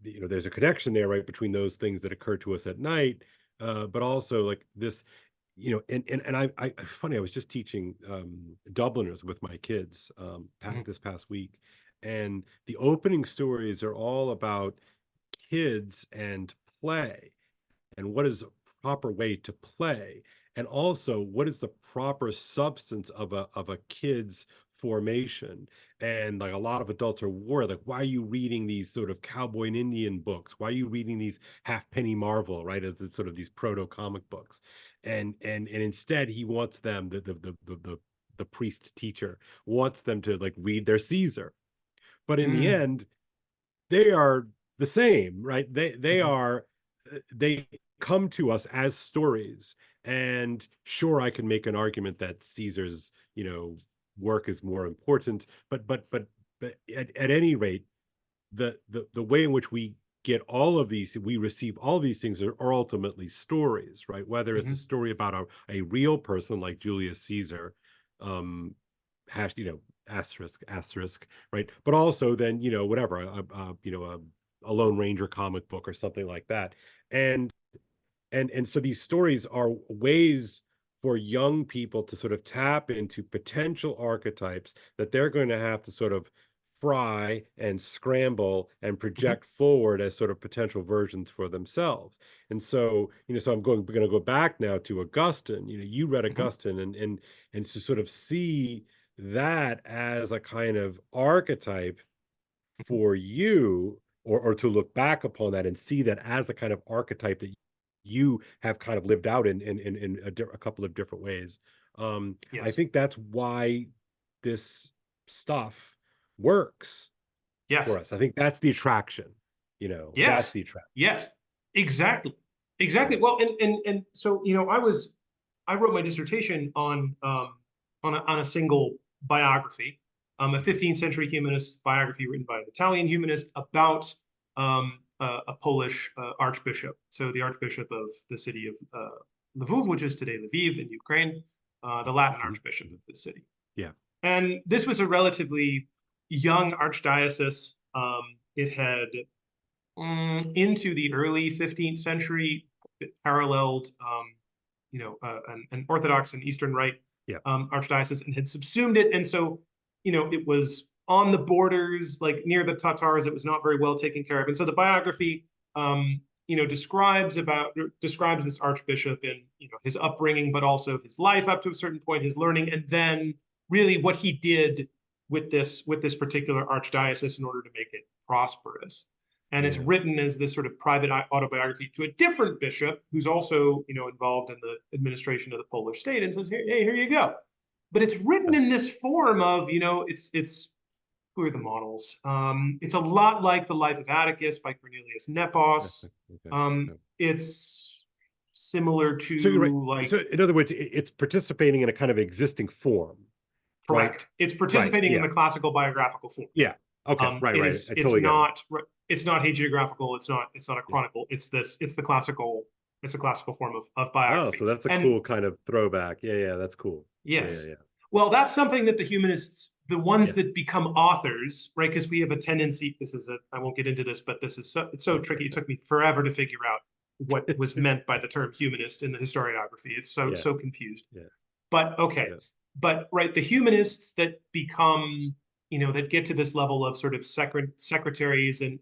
there's a connection there, right, between those things that occur to us at night, but also like this, and I funny, I was just teaching Dubliners with my kids Mm-hmm. this past week, and the opening stories are all about kids and play, and what is a proper way to play, and also what is the proper substance of a kid's formation. And like a lot of adults are worried, like, why are you reading these sort of cowboy and Indian books? Why are you reading these halfpenny Marvel, right, as sort of these proto comic books? And instead he wants them, the priest teacher wants them to like read their Caesar, but in the Mm-hmm. end they are the same, right? They come to us as stories. And sure, I can make an argument that Caesar's, work is more important, but at any rate, the way in which we receive all these things are ultimately stories, right? Whether it's a Mm-hmm. story about a real person like Julius Caesar, um, hash, asterisk, asterisk, right? But also then, whatever, a Lone Ranger comic book or something like that. And so these stories are ways for young people to sort of tap into potential archetypes that they're going to have to sort of fry and scramble and Mhm. project forward as sort of potential versions for themselves. And so, so we're going to go back now to Augustine. You read Mhm. Augustine, and to sort of see that as a kind of archetype Mhm. for you, or to look back upon that and see that as a kind of archetype that you have kind of lived out in a couple of different ways. I Yes. think that's why this stuff works for Yes. us. I think that's the attraction. That's Yes. the attraction. Yes. Exactly. Exactly. Yeah. Well, and so I wrote my dissertation on a single biography, a Mhm. 15th century humanist biography written by an Italian humanist about a Polish archbishop. So the archbishop of the city of Lviv, which is today Lviv in Ukraine, the Latin Mhm. archbishop Mhm. of the city. Yeah. And this was a relatively young archdiocese. It had into the early 15th century, it paralleled, an Orthodox and Eastern Rite Yeah. archdiocese and had subsumed it. And so, it was on the borders, like near the Tatars. It was not very well taken care of. And so the biography, describes this archbishop and his upbringing, but also his life up to a certain point, his learning, and then really what he did with this particular archdiocese in order to make it prosperous. And it's Yeah. written as this sort of private autobiography to a different bishop who's also involved in the administration of the Polish state, and says, hey, here you go. But it's written in That's this form of, it's who are the models? It's a lot like The Life of Atticus by Cornelius Nepos. okay. Yeah. It's similar So you're right. to, like, So in other words, it's participating in a kind of existing form, right? correct. It's Right. participating in Yeah. the classical biographical form. Yeah. Okay. Right. It Right. is. I It's totally get it. not. It's not hagiographical. It's not. It's not a Yeah. chronicle. It's this. It's the classical. It's a classical form of Oh, biography. so that's a And cool kind of throwback. Yeah. Yeah. That's cool. Yeah. Yeah. yes, Yeah. well, that's something that the humanists, the ones Yeah. that become authors, right? Because we have a tendency. This is a. I won't get into this, but this is so. It's so tricky. It took me forever to figure out what was meant by the term humanist in the historiography. It's Yeah. so confused. Yeah. But okay, Yeah. but right, the humanists that become, that get to this level of sort of secretaries, and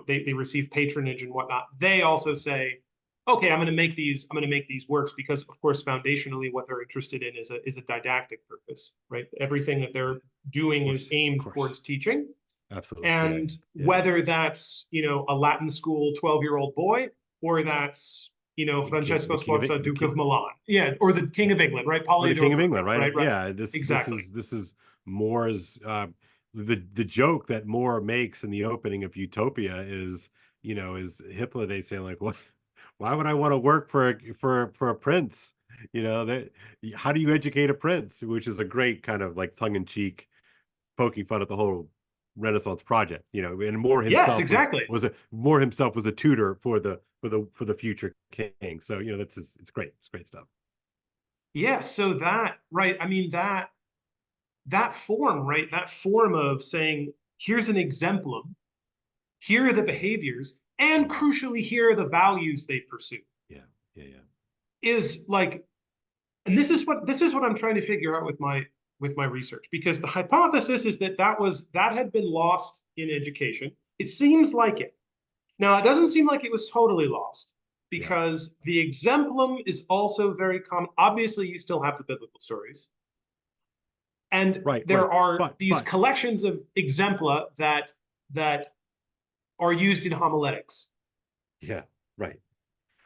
they receive patronage and whatnot, they also say, okay, I'm going to make these works, because of course foundationally what they're interested in is a didactic purpose, right? Everything that they're Of doing is course. Of aimed course. towards teaching. Absolutely. Yeah. And Yeah. whether that's, a Latin school 12-year-old boy, or that's, Francesco The king of Sforza, the Duke king. of Milan. Yeah. Or the King Yeah. of England, right? Or the Polydor king of Virgo, England, right? right? Right. Yeah. This Exactly. is More's the joke that Moore makes in the opening of Utopia is, is Hippolyte saying like, what? Why would I want to work for a prince? That how do you educate a prince? Which is a great kind of like tongue in cheek poking fun at the whole Renaissance project. And Moore Yes, himself exactly. was a tutor for the future king. So it's great. It's great stuff. Yeah. So that, right. I mean, that form, right? That form of saying, here's an exemplum, here are the behaviors, and Mhm. crucially, here are the values they pursue, Yeah, yeah, yeah. is like, and this is what I'm trying to figure out with my research, because the hypothesis is that had been lost in education. It seems like it. Now, it doesn't seem like it was totally lost, Yeah. because the exemplum is also very common. Obviously, you still have the biblical stories, and Right, right. there are these But collections of exempla that are used in homiletics, yeah, right.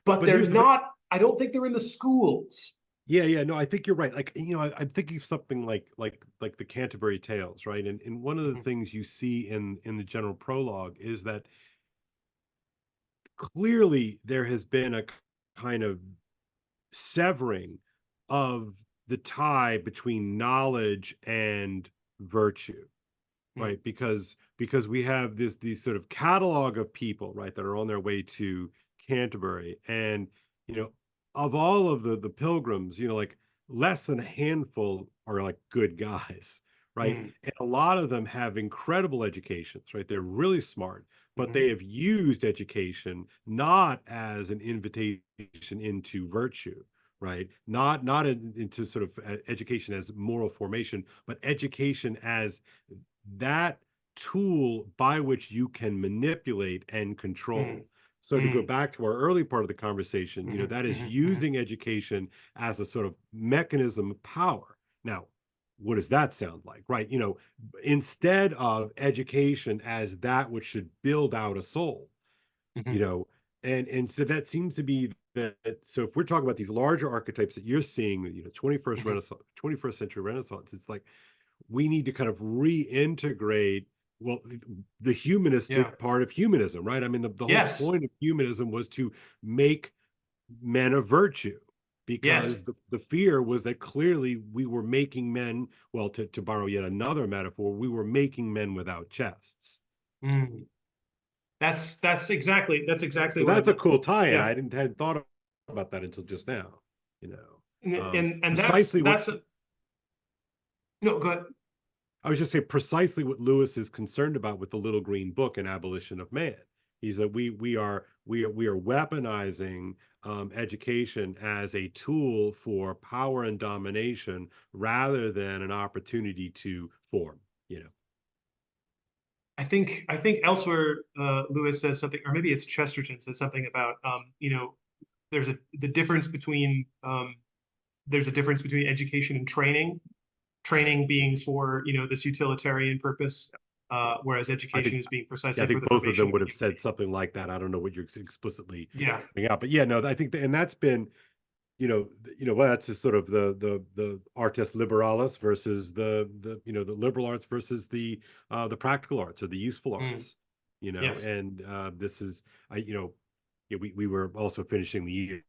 But but but they're here's the thing. not. I don't think they're in the schools. Yeah, yeah, no, I think you're right. Like, I'm thinking of something like the Canterbury Tales, right? And one of the Mhm. things you see in the general prologue is that clearly there has been a kind of severing of the tie between knowledge and virtue, Mm. right? Because we have these sort of catalog of people, right, that are on their way to Canterbury, and you know, of all of the pilgrims, like less than a handful are like good guys, right? Mm. And a lot of them have incredible educations, right? They're really smart, but Mhm. they have used education not as an invitation into virtue, right? Not into sort of education as moral formation, but education as that tool by which you can manipulate and control. Mm, So to go mm, back to our early part of the conversation, mhm, that is mhm, mhm. using education as a sort of mechanism of power. Now, what does that sound like, right? Instead of education as that which should build out a soul, you Mhm, know, and so that seems to be that. So if we're talking about these larger archetypes that you're seeing, 21st mhm. Renaissance, 21st century Renaissance, it's like we need to kind of reintegrate, well, the Yeah. humanistic part of humanism, right? I mean, the whole Yes. point of humanism was to make men of virtue, Yes. because the fear was that clearly we were making men, well, to borrow yet another metaphor, we were making men without chests. Mm. That's exactly So what I that's a meant. cool tie-in. Yeah. I hadn't thought about that until just now. And Precisely what no, go ahead. I was just saying, precisely what Lewis is concerned about with the Little Green Book and Abolition of Man. He's that we are weaponizing education as a tool for power and domination rather than an opportunity to form. I think elsewhere Lewis says something, or maybe it's Chesterton says something about there's a the difference between there's a difference between education and training. Training being for this utilitarian purpose, whereas I education think is being Yeah, I precisely for think the both of formation them of a would have human said being. something like that. I don't know what you're explicitly Yeah. pointing out, but yeah, no, I think and that's been, well, that's just sort of the artes liberalis versus the liberal arts versus the practical arts or the useful Mm. arts, Yes. and this is yeah, we were also finishing the year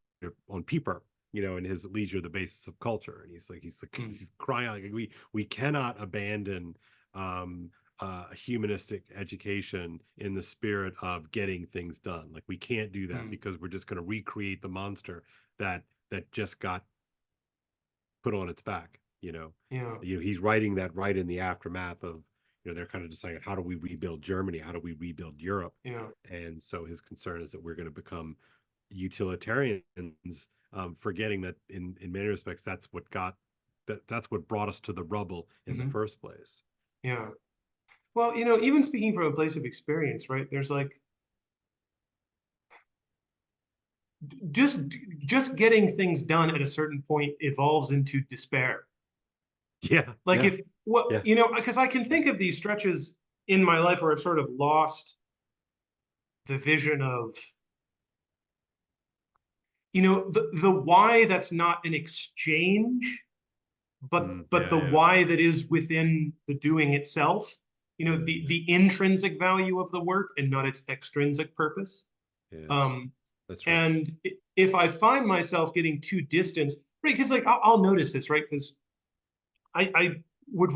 on Pieper, in his Leisure, the Basis of Culture, and he's Mm. he's crying out, like, we cannot abandon um humanistic education in the spirit of getting things done. Like, we can't do that Mm. because we're just going to recreate the monster that just got put on its back. Yeah. He's writing that right in the aftermath of, they're kind of deciding, how do we rebuild Germany? How do we rebuild Europe? Yeah. And so his concern is that we're going to become utilitarians, forgetting that in many respects that's what brought us to the rubble in the Hmm. first place. Yeah. Well, even speaking from a place of experience, right? There's like just just getting things done at a certain point evolves into despair. Yeah, Like yeah, if what yeah, because I can yeah. think of these stretches in my life where I've sort of lost the vision of the why that's not an exchange, but Yeah, the yeah, why that is within the doing itself, yeah, the intrinsic value of the work and not its extrinsic purpose. yeah, yeah. um That's right. and if I find myself getting too distant, right, because like I'll notice this, right, because I would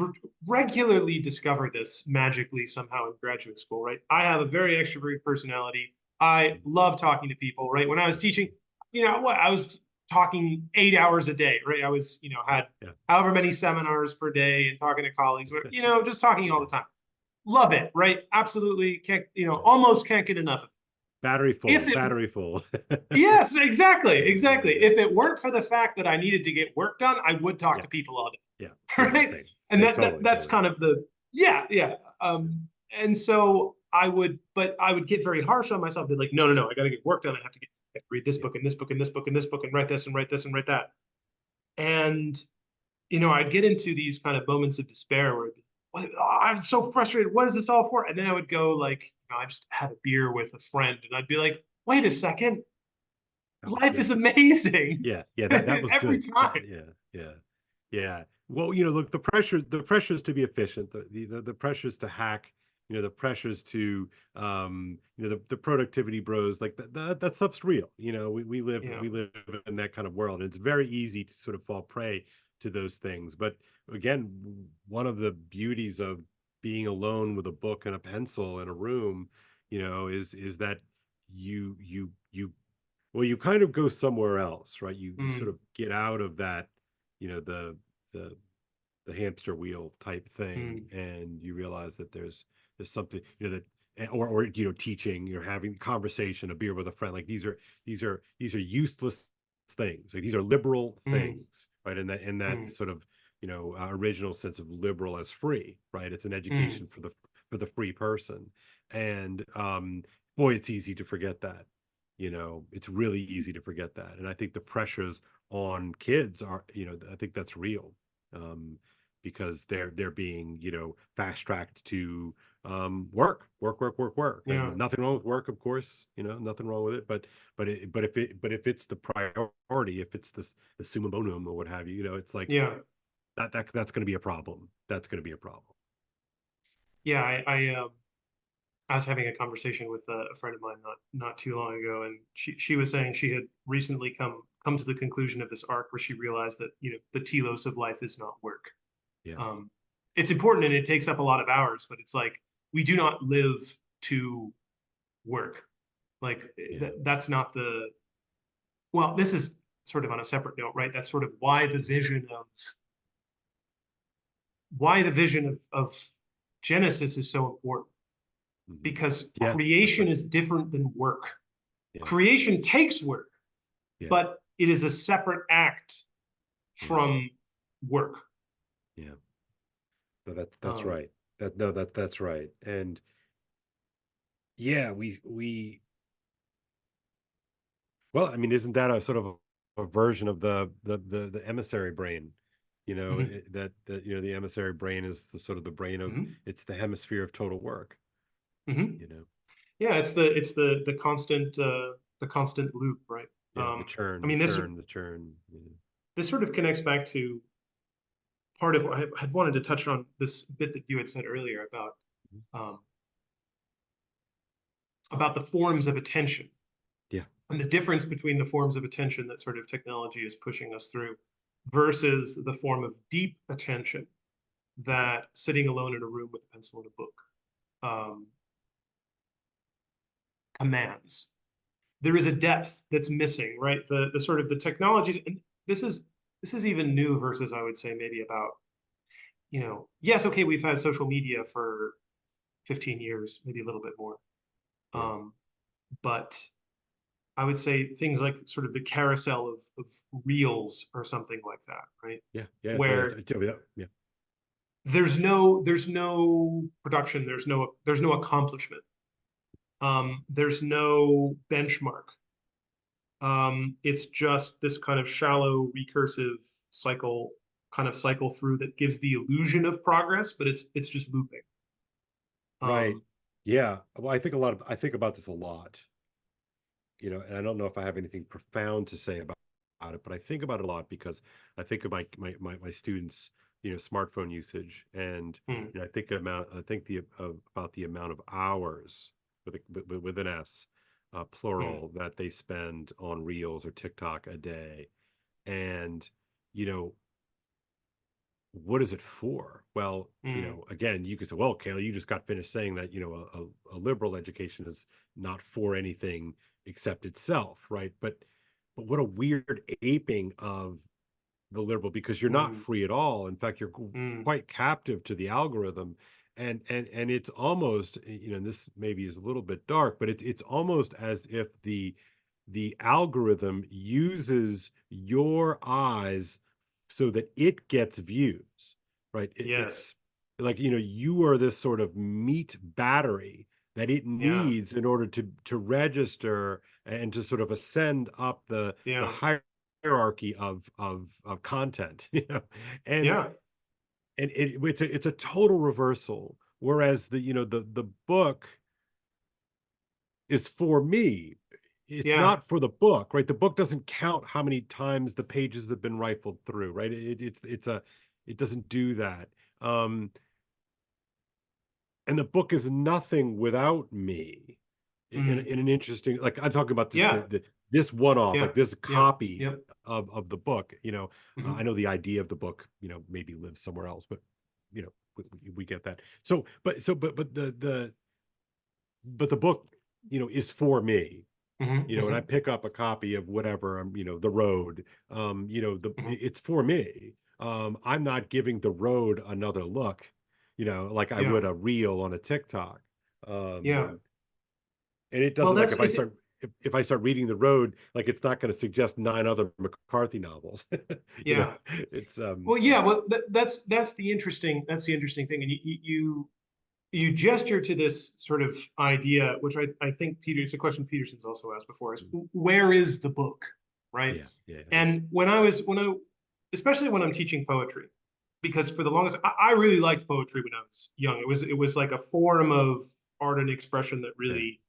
regularly discover this magically somehow in graduate school, right? I have a very extroverted personality. I love talking to people, right? When I was teaching, what I was talking 8 hours a day, right? I was, Yeah, had yeah, however many seminars per day and talking to colleagues, just talking all yeah, the time. Love it, right? Absolutely can't, right. almost can't get enough of Battery it. If full, it battery full. Yes, exactly, exactly. Yeah, If it weren't for the fact that I needed to get work done, I would talk yeah, to people all day. yeah, yeah. Right? Same, And same, totally, that's totally. kind of the yeah, yeah. And so but I would get very harsh on myself. Be like, no, no, no, I got to get work done. I have to read this Yeah, book and this book and this book and this book and write this and write this and write that. And I'd get into these kind of moments of despair where I'm so frustrated. What is this all for? And then I would go like, I just had a beer with a friend, and I'd be like, wait a second, that was life is good. amazing Yeah, yeah, that was every good. time. Yeah, yeah, yeah. Well, look, the pressures to be efficient, the pressures to hack, the pressures to the productivity bros, like that stuff's real. We live Yeah. we live in that kind of world, and it's very easy to sort of fall prey to those things. But again, one of the beauties of being alone with a book and a pencil in a room, is that you well, you kind of go somewhere else, right? You sort Mm, of get out of that, you know, the the the hamster wheel type thing, mm, and you realize that there's something, or teaching, you're having conversation, a beer with a friend. Like, these are useless things. Like, these are liberal mm, things, right? In that mm, sort of original sense of liberal as free, right? It's an mm, education for for the free person. And boy, it's easy to forget that. It's really easy to forget that. And I think the pressures on kids are, I think that's real. Because they're being, fast tracked to work, work, work, work, work. Yeah. And nothing wrong with work, of course, nothing wrong with it. But if it's the priority, if it's the summa bonum or what have you, it's like Yeah. that's going to be a problem. That's going to be a problem. Yeah. I was having a conversation with a friend of mine not too long ago, and she was saying she had recently come to the conclusion of this arc where she realized that, the telos of life is not work. Yeah. It's important and it takes up a lot of hours, but it's like we do not live to work. Like Yeah. that's not the, well, this is sort of on a separate note, right? That's sort of why the vision of Genesis is so important, Mhm. because Yeah, that's creation right. is different than work. Yeah. Creation takes work, Yeah. but it is a separate act Yeah. from work. Yeah. No, that's Um, right. That's right. And yeah, we well, I mean, isn't that a sort of a version of the emissary brain? mhm, The emissary brain is the sort of the brain of, mhm, it's the hemisphere of total work, mhm. you know. Yeah, it's the constant loop, right? Yeah, the I churn, the mean, this churn, the churn. this sort of connects back to part of what I had wanted to touch on, this bit that you had said earlier um, about the forms of attention Yeah, and the difference between the forms of attention that sort of technology is pushing us through versus the form of deep attention that sitting alone in a room with a pencil and a book um, commands. There is a depth that's missing, right? The sort of the technologies, and this is even new versus, I would say, maybe about, yes, okay, we've had social media for 15 years, maybe a little bit more. yeah, Um, but I would say things like sort of the carousel of reels or something like that, right? yeah, yeah. No, Where yeah, there's no production, there's no accomplishment. There's no benchmark. It's just this kind of shallow recursive cycle, kind of cycle through that gives the illusion of progress, but it's just looping. right. Um, Yeah. Well, I think about this a lot, and I don't know if I have anything profound to say about it, but I think about it a lot because I think of my students, smartphone usage, and hmm, I think about the amount of hours with an S, hmm, plural, that they spend on Reels or TikTok a day. And, you know, what is it for? Well, hmm, again, you could say, well, Kayla, you just got finished saying that, a liberal education is not for anything except itself, right? But what a weird aping of the liberal, because you're not hmm, free at all. In fact, you're hmm. quite captive to the algorithm. And it's almost, and this maybe is a little bit dark, but it's almost as if the algorithm uses your eyes so that it gets views, right? Yes. It's like, you are this sort of meat battery that it Yeah. needs in order to register and to sort of ascend up the Yeah. hierarchy of content, and Yeah. it's a total reversal. Whereas the book is for me. It's Yeah. not for the book, right? The book doesn't count how many times the pages have been rifled through, right? It doesn't do that. Um, and the book is nothing without me, Mm. in an interesting, like, I'm talking about this Yeah. this one-off, like Yeah. this Yep. copy Yep. of the book. I Hmm. know the idea of the book, maybe lives somewhere else, but we get that. So but the book, is for me, Hmm. and I Hmm. pick up a copy of whatever, The Road, Hmm. it's for me. I'm not giving The Road another look, like I Yeah. would a reel on a TikTok. Yeah. And it Well, doesn't, like, that's if I it's start if I start reading The Road, like, it's not going to suggest 9 other McCarthy novels. yeah. It's Well, yeah. Well, that's the interesting thing, and you you gesture to this sort of idea, which I think it's a question Peterson's also asked before, is where is the book, right? Yeah. And especially when I'm teaching poetry, because for the longest, I really liked poetry when I was young. It was like a form of art and expression that really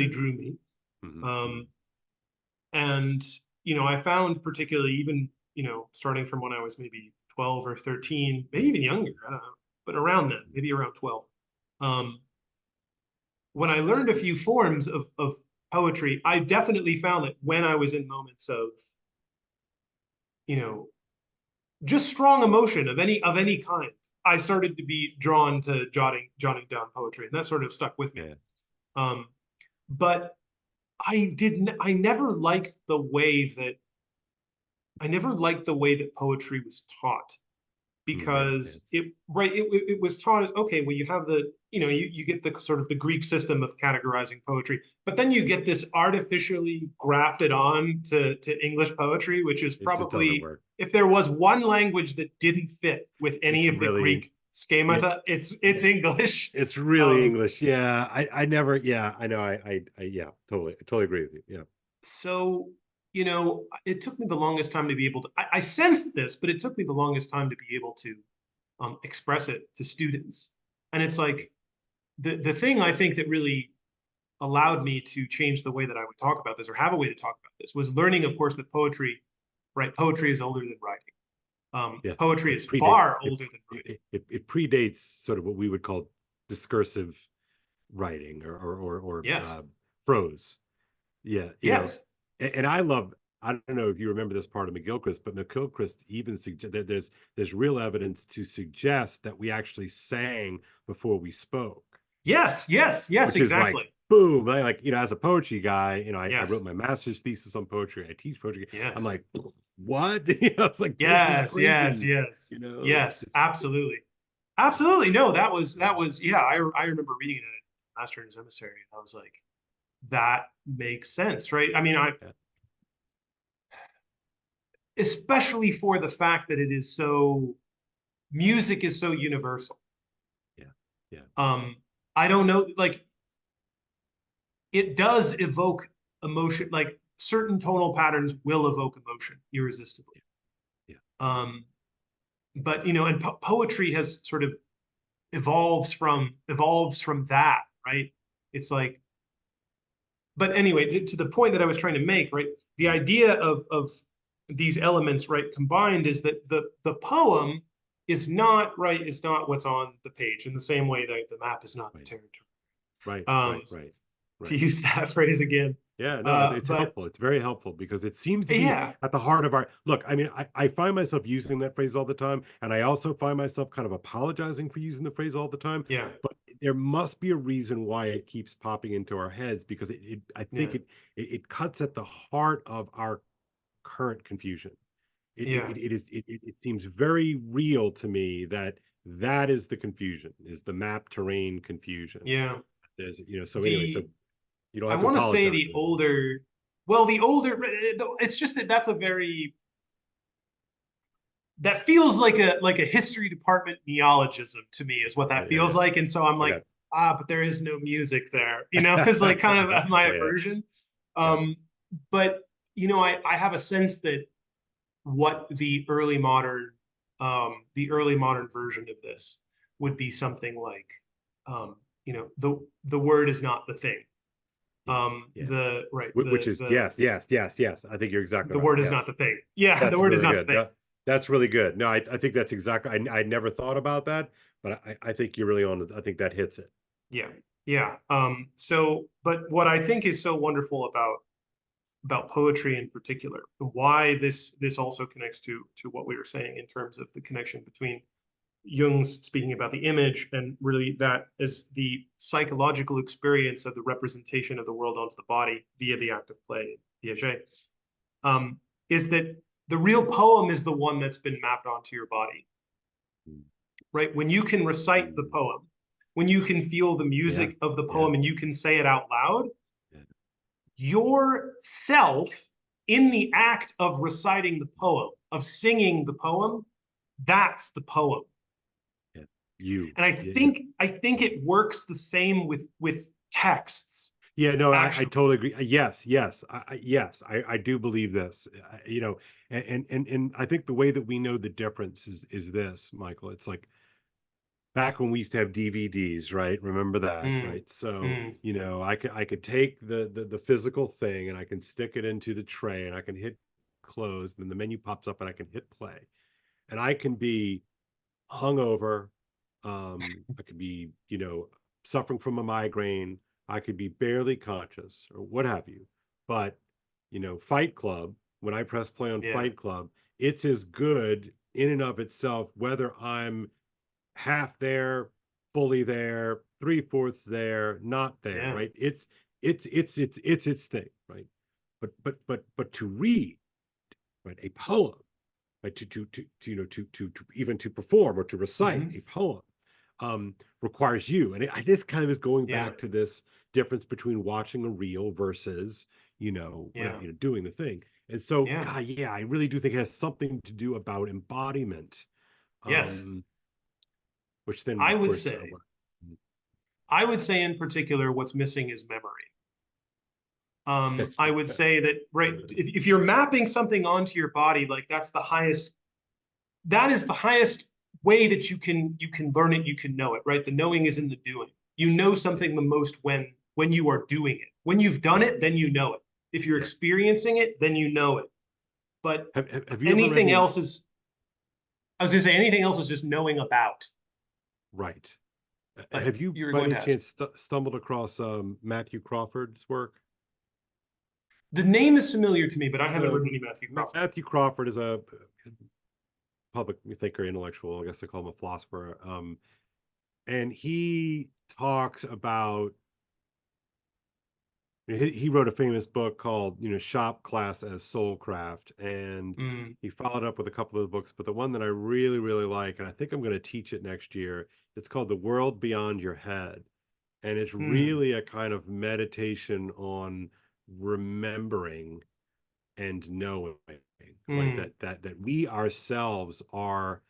drew me. Um, and I found particularly even starting from when I was maybe 12 or 13, maybe even younger, I don't know, but around then, maybe around 12. When I learned a few forms of poetry, I definitely found that when I was in moments of, just strong emotion of any kind, I started to be drawn to jotting down poetry, and that sort of stuck with me. Yeah. But I never liked the way that poetry was taught, because it was taught as, okay, well, you have you get the sort of the Greek system of categorizing poetry, but then you get this artificially grafted on to English poetry, which is It just doesn't probably, work. if there was one language that didn't fit with any It's of the really, Greek schemata, it's English. It's really English. Yeah. I never, yeah, I know. Yeah, totally agree with you. Yeah. So, it took me the longest time to be able to, I sensed this, but it took me the longest time to be able to express it to students. And it's like the thing I think that really allowed me to change the way that I would talk about this, or have a way to talk about this, was learning, of course, that poetry is older than writing. Yeah. Poetry is far older than writing. It predates sort of what we would call discursive writing or Yes. prose. Yeah. Yes. And I don't know if you remember this part of McGilchrist, but McGilchrist even suggests that there's real evidence to suggest that we actually sang before we spoke. Yes, Which is like, exactly. boom, like, as a poetry guy, I Yes. wrote my master's thesis on poetry. I teach poetry. Yes. I'm like, what? I was like, this is crazy. Yes, absolutely. Absolutely. No, that was, yeah, I remember reading it in Master and His Emissary, and I was like, that makes sense, right? I mean, especially for the fact that music is so universal. Yeah. I don't know, like, it does evoke emotion, like certain tonal patterns will evoke emotion irresistibly. Yeah. But and poetry has sort of evolves from that, right? It's like, but anyway, to the point that I was trying to make, right? The idea of these elements, right, combined, is that the poem is not what's on the page, in the same way that the map is not the territory. Right. To use that phrase again. Yeah, no, it's helpful. It's very helpful, because it seems to be at the heart of our look. I mean, I find myself using that phrase all the time, and I also find myself kind of apologizing for using the phrase all the time. Yeah. But there must be a reason why it keeps popping into our heads, because I think it cuts at the heart of our current confusion. It seems very real to me that is the confusion, is the map terrain confusion. Yeah. There's so anyway, so you don't have I to want to say apologize. the older, it's just that's a very, that feels like a history department neologism to me, is what that feels like. And so I'm like, but there is no music there, is like kind of my aversion. But I have a sense that what the early modern version of this would be something like, the word is not the thing. Which is yes. I think you're exactly the right. word is not the thing. Yeah, that's the word really is not good. the thing. No, that's really good. No, I think that's exactly. I never thought about that, but I think you're really on. I think that hits it. Yeah. So, but what I think is so wonderful about poetry in particular, why this also connects to what we were saying in terms of the connection between Jung's speaking about the image, and really that is the psychological experience of the representation of the world onto the body via the act of play, Piaget, is that the real poem is the one that's been mapped onto your body, right? When you can recite the poem, when you can feel the music of the poem, and you can say it out loud, yourself in the act of reciting the poem, of singing the poem, that's the poem. And I Yeah, yeah. think it works the same with texts, Yeah, no, I actually. totally agree. Yes, I do believe this. You know, and I think the way that we know the difference is this, Michael. It's like back when we used to have DVDs, right? Remember that, Mm, right? So, mm, I could take the physical thing and I can stick it into the tray and I can hit close, and then the menu pops up and I can hit play. And I can be hungover. I could be, suffering from a migraine. I could be barely conscious or what have you. But, Fight Club, when I press play on yeah, Fight Club, it's as good in and of itself, whether I'm half there, fully there, three-fourths there, not there, yeah, right? It's its thing, right? But to read, right, a poem, right, to even to perform or to recite hmm a poem, requires you. And this kind of is going yeah, back to this difference between watching a reel versus, whatever, yeah, doing the thing. And so, yeah, God, yeah, I really do think it has something to do about embodiment. yes. Um, which then, I of would course, say, I would say in particular, what's missing is memory. I would say that, right, if you're mapping something onto your body, like that is the highest way that you can learn it, you can know it, right? The knowing is in the doing. You know yeah, something the most when you are doing it. When you've done yeah, it, then you know it. If you're yeah. experiencing it, then you know it. But Have you ever read anything any? else is, I was gonna say, anything else is just knowing about. Right. But Have you, you were by going any to ask. chance, stumbled across Matthew Crawford's work? The name is familiar to me, but I haven't So read any Matthew Crawford. Matthew Crawford is a public thinker, intellectual. I guess they call him a philosopher. And he talks about. He wrote a famous book called, Shop Class as Soulcraft, and Mm, he followed up with a couple of the books, but the one that I really, really like, and I think I'm going to teach it next year, it's called The World Beyond Your Head. And it's mm, really a kind of meditation on remembering and knowing, right? mm, That we ourselves are,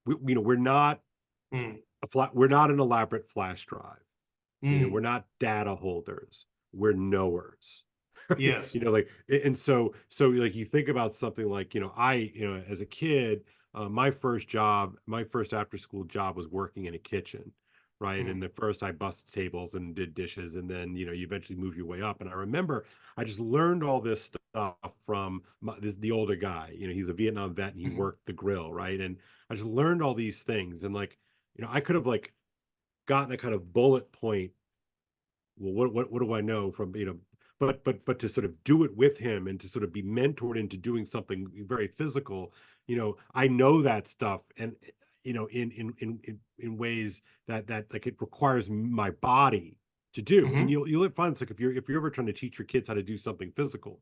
we're not mm, we're not an elaborate flash drive. We're mm. not data holders. We're knowers. Right? Yes. Like, and so like you think about something like, as a kid, my first after school job was working in a kitchen, right? Mm, And at first I busted tables and did dishes, and then, you eventually move your way up. And I remember I just learned all this stuff from the older guy. He's a Vietnam vet and he mm, worked the grill, right? And I just learned all these things, and like, I could have like gotten a kind of bullet point. Well, what do I know from, but to sort of do it with him and to sort of be mentored into doing something very physical, I know that stuff. And in ways that like it requires my body to do. And mm, you'll find it's like if you're ever trying to teach your kids how to do something physical,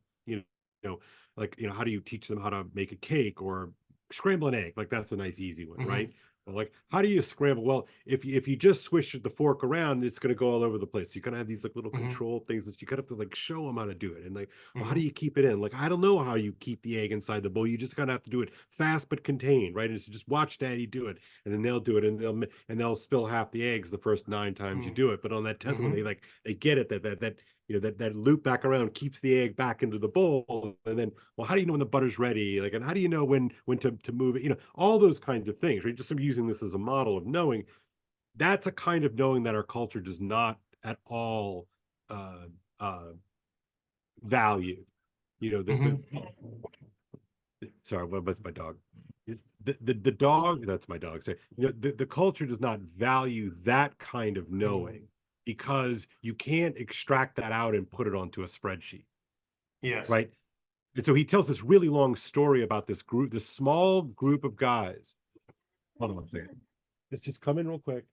like, how do you teach them how to make a cake or scramble an egg? Like, that's a nice easy one, mm, right? But like, how do you scramble? Well, if you just swish the fork around, it's going to go all over the place. You kind of have these like little mm, control things that you kind of have to like show them how to do it. And like, well, how do mm, you keep it in? Like, I don't know how you keep the egg inside the bowl. You just kind of have to do it fast but contained, right? And so just watch daddy do it, and then they'll do it, and they'll spill half the eggs the first 9 times you mm, do it. But on that 10th one, mm, they get it that loop back around keeps the egg back into the bowl. And then, well, how do you know when the butter's ready? Like, and how do you know when to move it? All those kinds of things, right? Just I'm using this as a model of knowing. That's a kind of knowing that our culture does not at all uh uh value. The mm, sorry, what's my dog? The dog, that's my dog. So, the culture does not value that kind of mm. knowing because you can't extract that out and put it onto a spreadsheet, Yes. right? And so he tells this really long story about this small group of guys. Hold on one second. Let's just come in real quick.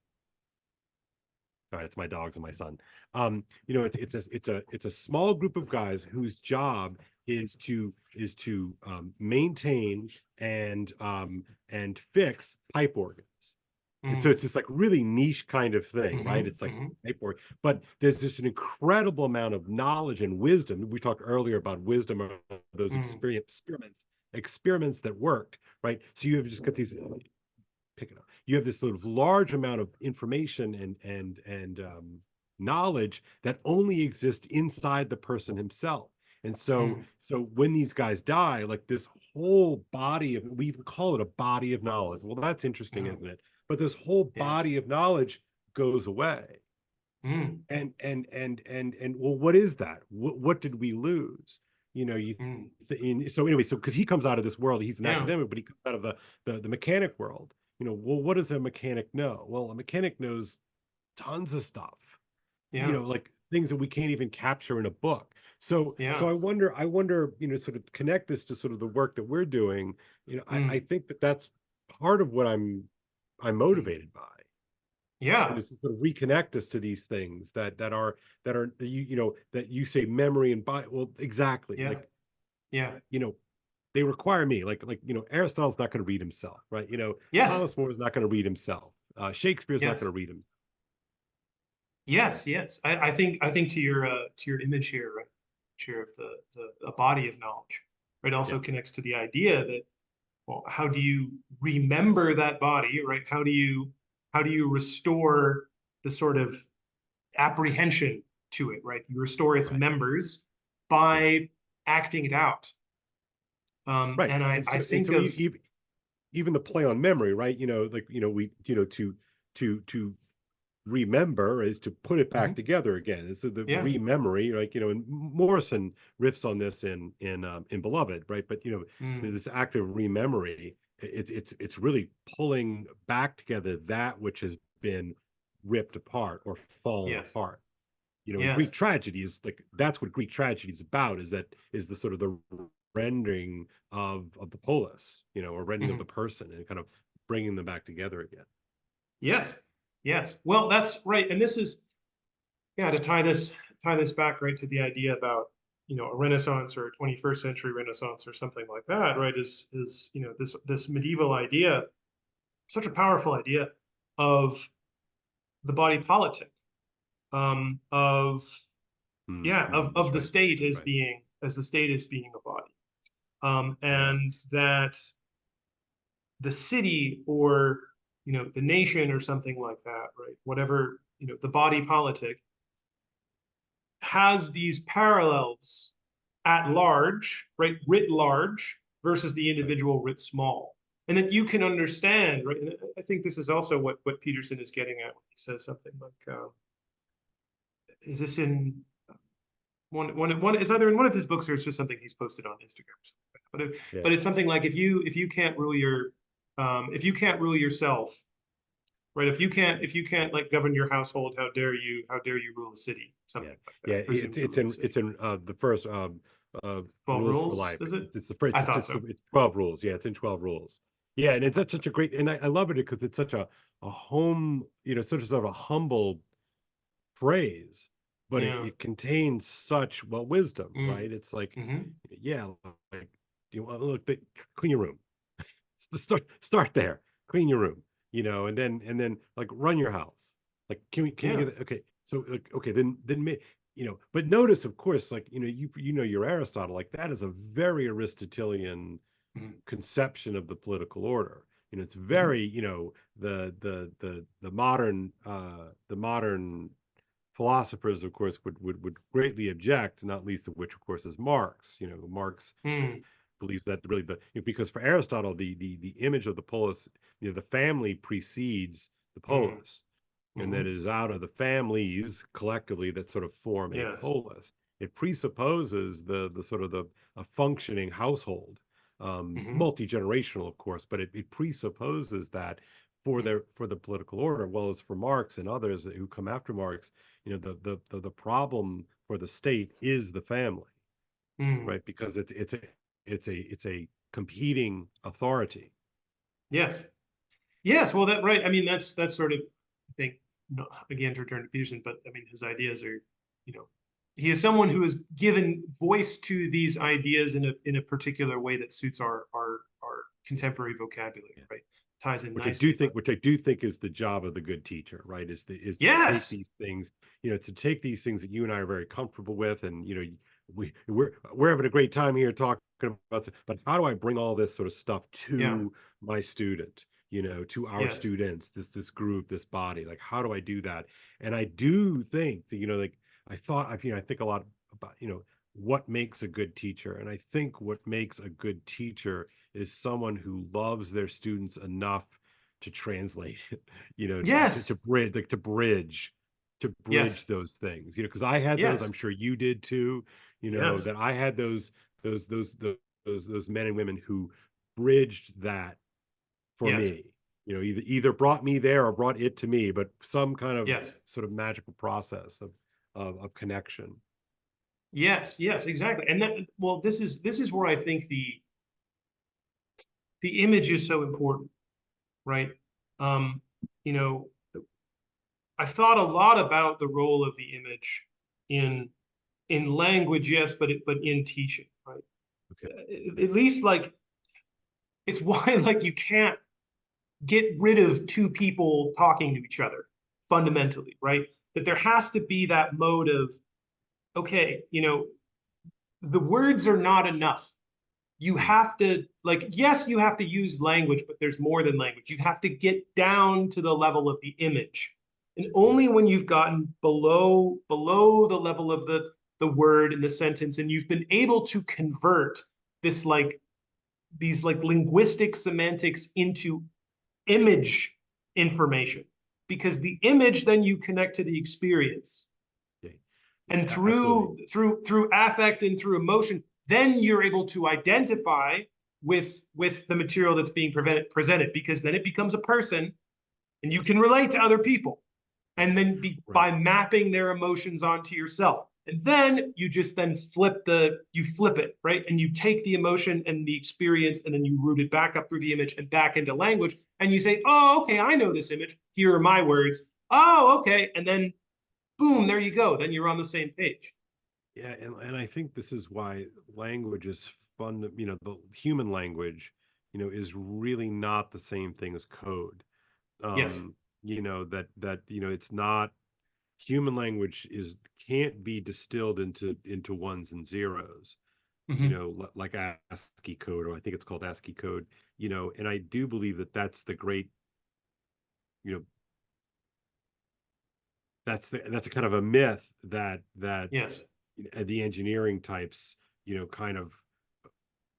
All right, it's my dogs and my son. It's a small group of guys whose job is to maintain and fix pipe organs. And so Mm, it's this like really niche kind of thing, right? mm, It's like mm, pipe organ, but there's just an incredible amount of knowledge and wisdom. We talked earlier about wisdom of those mm, experiments that worked, right? So you have just got these pick it up. You have this sort of large amount of information and knowledge that only exists inside the person himself. And so, Mm. so when these guys die, like this whole body of, we even call it a body of knowledge. Well, that's interesting, Oh, isn't it? But this whole yes. body of knowledge goes away. Mm. And well, what is that? What did we lose? You know, Mm. so anyway, so because he comes out of this world, he's an Yeah. academic, but he comes out of the mechanic world. You know, well, what does a mechanic know? Well, a mechanic knows tons of stuff, you Yeah. know, like things that we can't even capture in a book. So Yeah. I wonder, you know, sort of connect this to sort of the work that we're doing. You know, I Mm. think that that's part of what I'm Mm. motivated by, you Yeah. know, sort of reconnect us to these things that are you know, that you say memory and body. Well, exactly, Yeah. like, Yeah. you know, they require me, like, you know, Aristotle's not going to read himself, right? You know, Yes. Thomas More is not going to read himself. Shakespeare's not Yes. going to read him. Yes. Yes. I think to your image here, right? Here of the a body of knowledge, right? Yeah, Also connects to the idea that, well, how do you remember that body, right? How do you restore the sort of apprehension to it, right? You restore its right, members yeah, by acting it out. right. And And I and think so of, even the play on memory, right? You know, like, you know, we, you know, to remember is to put it back mhm, together again. And so the yeah, rememory, like, you know, and Morrison riffs on this in Beloved, right? But, you know, mm, this act of rememory, it's really pulling back together that which has been ripped apart or fallen yes, apart. You know, in Greek yes, tragedy is like, that's what Greek tragedy is about, is the sort of the rendering of the polis, you know, or rendering of the mhm, person, and kind of bringing them back together again. yes, yes. Well, that's right. And this is, yeah, to tie this back right to the idea about, you know, a Renaissance or a 21st century Renaissance or something like that, right? Is, you know, this medieval idea, such a powerful idea of the body politic, of of That's the right. state That's as right. being a body, Yeah. and that the city or, you know, the nation or something like that, right? Whatever, you know, the body politic has these parallels at large, right? Writ large versus the Right. individual writ small. And that you can understand, right? And I think this is also what Peterson is getting at when he says something like, is this in one it's either in one of his books or it's just something he's posted on Instagram. Yeah. But it's something like if you can't rule your if you can't rule yourself, right? If you can't like govern your household, how dare you rule a city? Yeah. Something like Yeah. that. Presume to rule a city. It's in the first uh 12 rules for rules, life. is it? It's the first, I thought so. it's 12 rules. Yeah, it's in 12 rules. Yeah, and I it's thought so. such a great, and I love it because it's such a home, you know, sort of a humble phrase, but Yeah. it contains such, well, wisdom, Mm. right? It's like, Mm-hmm. yeah, like, you want to look, clean your room. Start there, clean your room, you know, and then like run your house. Like, can we Yeah. get that? Okay, so like, okay, you know, but notice, of course, like, you know, you know your Aristotle, like that is a very Aristotelian Mm-hmm. conception of the political order. You know, it's Mm-hmm. very, you know, the modern philosophers, of course, would greatly object, not least of which, of course, is Marx. You know, Marx Mm. believes that really because for Aristotle, the image of the polis, you know, the family precedes the Mm. polis, and that Mm-hmm. it is out of the families collectively that sort of form a Yes. polis. It presupposes the sort of the a functioning household, Mm-hmm. multi-generational, of course, but it presupposes that Mm. for the political order, well as for Marx and others who come after Marx, you know, the problem for the state is the family, Mm. right? Because it's a competing authority. Yes. Yes. Well, that right. I mean, that's sort of, I think, no, again, to return to Peterson, but I mean, his ideas are, you know, he is someone who has given voice to these ideas in a particular way that suits our contemporary vocabulary, Yeah. right? Ties in nicely, but Which I do think is the job of the good teacher, right? Is to take yes. these things, you know, to take these things that you and I are very comfortable with, and, you know, we're having a great time here talking about, but how do I bring all this sort of stuff Yeah. to my student? to our Yes. students, this group, this body? Like, how do I do that? And I do think that, like I think a lot about, what makes a good teacher. And I think what makes a good teacher is someone who loves their students enough to translate, to Yes. bridge, like to Yes. bridge those things, because I had those, I'm Yes. sure you did too, Yes. that I had those, those men and women who bridged that for Yes. me, either brought me there or brought it to me, but some kind of Yes. sort of magical process of connection. Yes. Yes. Exactly. And that, well, this is where I think the image is so important, right? Um, you know, I've thought a lot about the role of the image in in language, yes, but in teaching, right? Okay. At least like it's why like you can't get rid of two people talking to each other fundamentally, right? That there has to be that mode of, okay, the words are not enough. You Mm. have to, like, yes, you have to use language, but there's more than language. You have to get down to the level of the image. And Yeah. only when you've gotten below the level of the word in the sentence, and you've been able to convert this like these like linguistic semantics into image information, because the image then you connect to the experience, Yeah. and Absolutely. through affect and through emotion, then you're able to identify with the material that's being presented, because then it becomes a person and you can relate to other people, and then Right. by mapping their emotions onto yourself, and then you just then you flip it, right, and you take the emotion and the experience, and then you root it back up through the image and back into language, and you say, oh, okay, I know this image, here are my words, oh, okay, and then boom, there you go, then you're on the same page. Yeah, and I think this is why language is fun. The human language, is really not the same thing as code. Yes. That it's not, human language is can't be distilled into ones and zeros, Mm-hmm. like ASCII code, or I think it's called ASCII code, and I do believe that that's the great, you know, that's a kind of a myth that Yes. the engineering types, kind of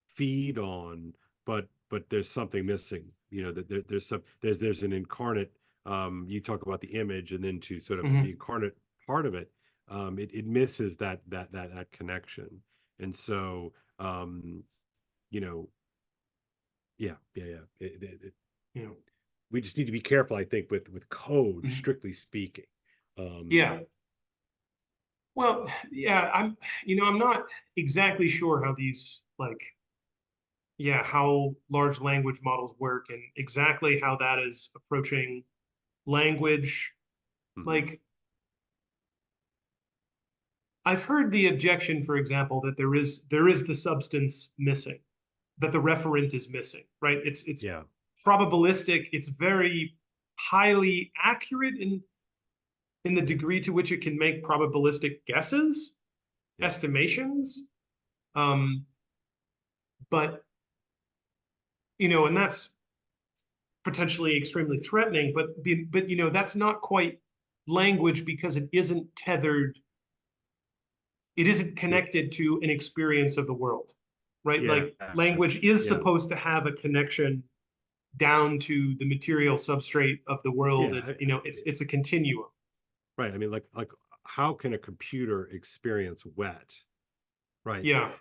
feed on, but there's something missing, that there's an incarnate, you talk about the image, and then to sort of the Mm-hmm. incarnate part of it, it misses that connection. And so, you know yeah, Yeah. we just need to be careful, I think, with code, Mm-hmm. strictly speaking. um Yeah. Well, yeah, I'm not exactly sure how these like, yeah, how large language models work and exactly how that is approaching language. mhm. Like, I've heard the objection, for example, that there is the substance missing, that the referent is missing, right? It's Yeah. probabilistic, it's very highly accurate in the degree to which it can make probabilistic guesses, Yeah. estimations. Um, but and that's potentially extremely threatening. But that's not quite language, because it isn't Yeah. connected to an experience of the world, right? Yeah. Like language is Yeah. supposed to have a connection down to the material substrate of the world, Yeah. and it's a continuum. Right. I mean, like how can a computer experience wet? Right. Yeah.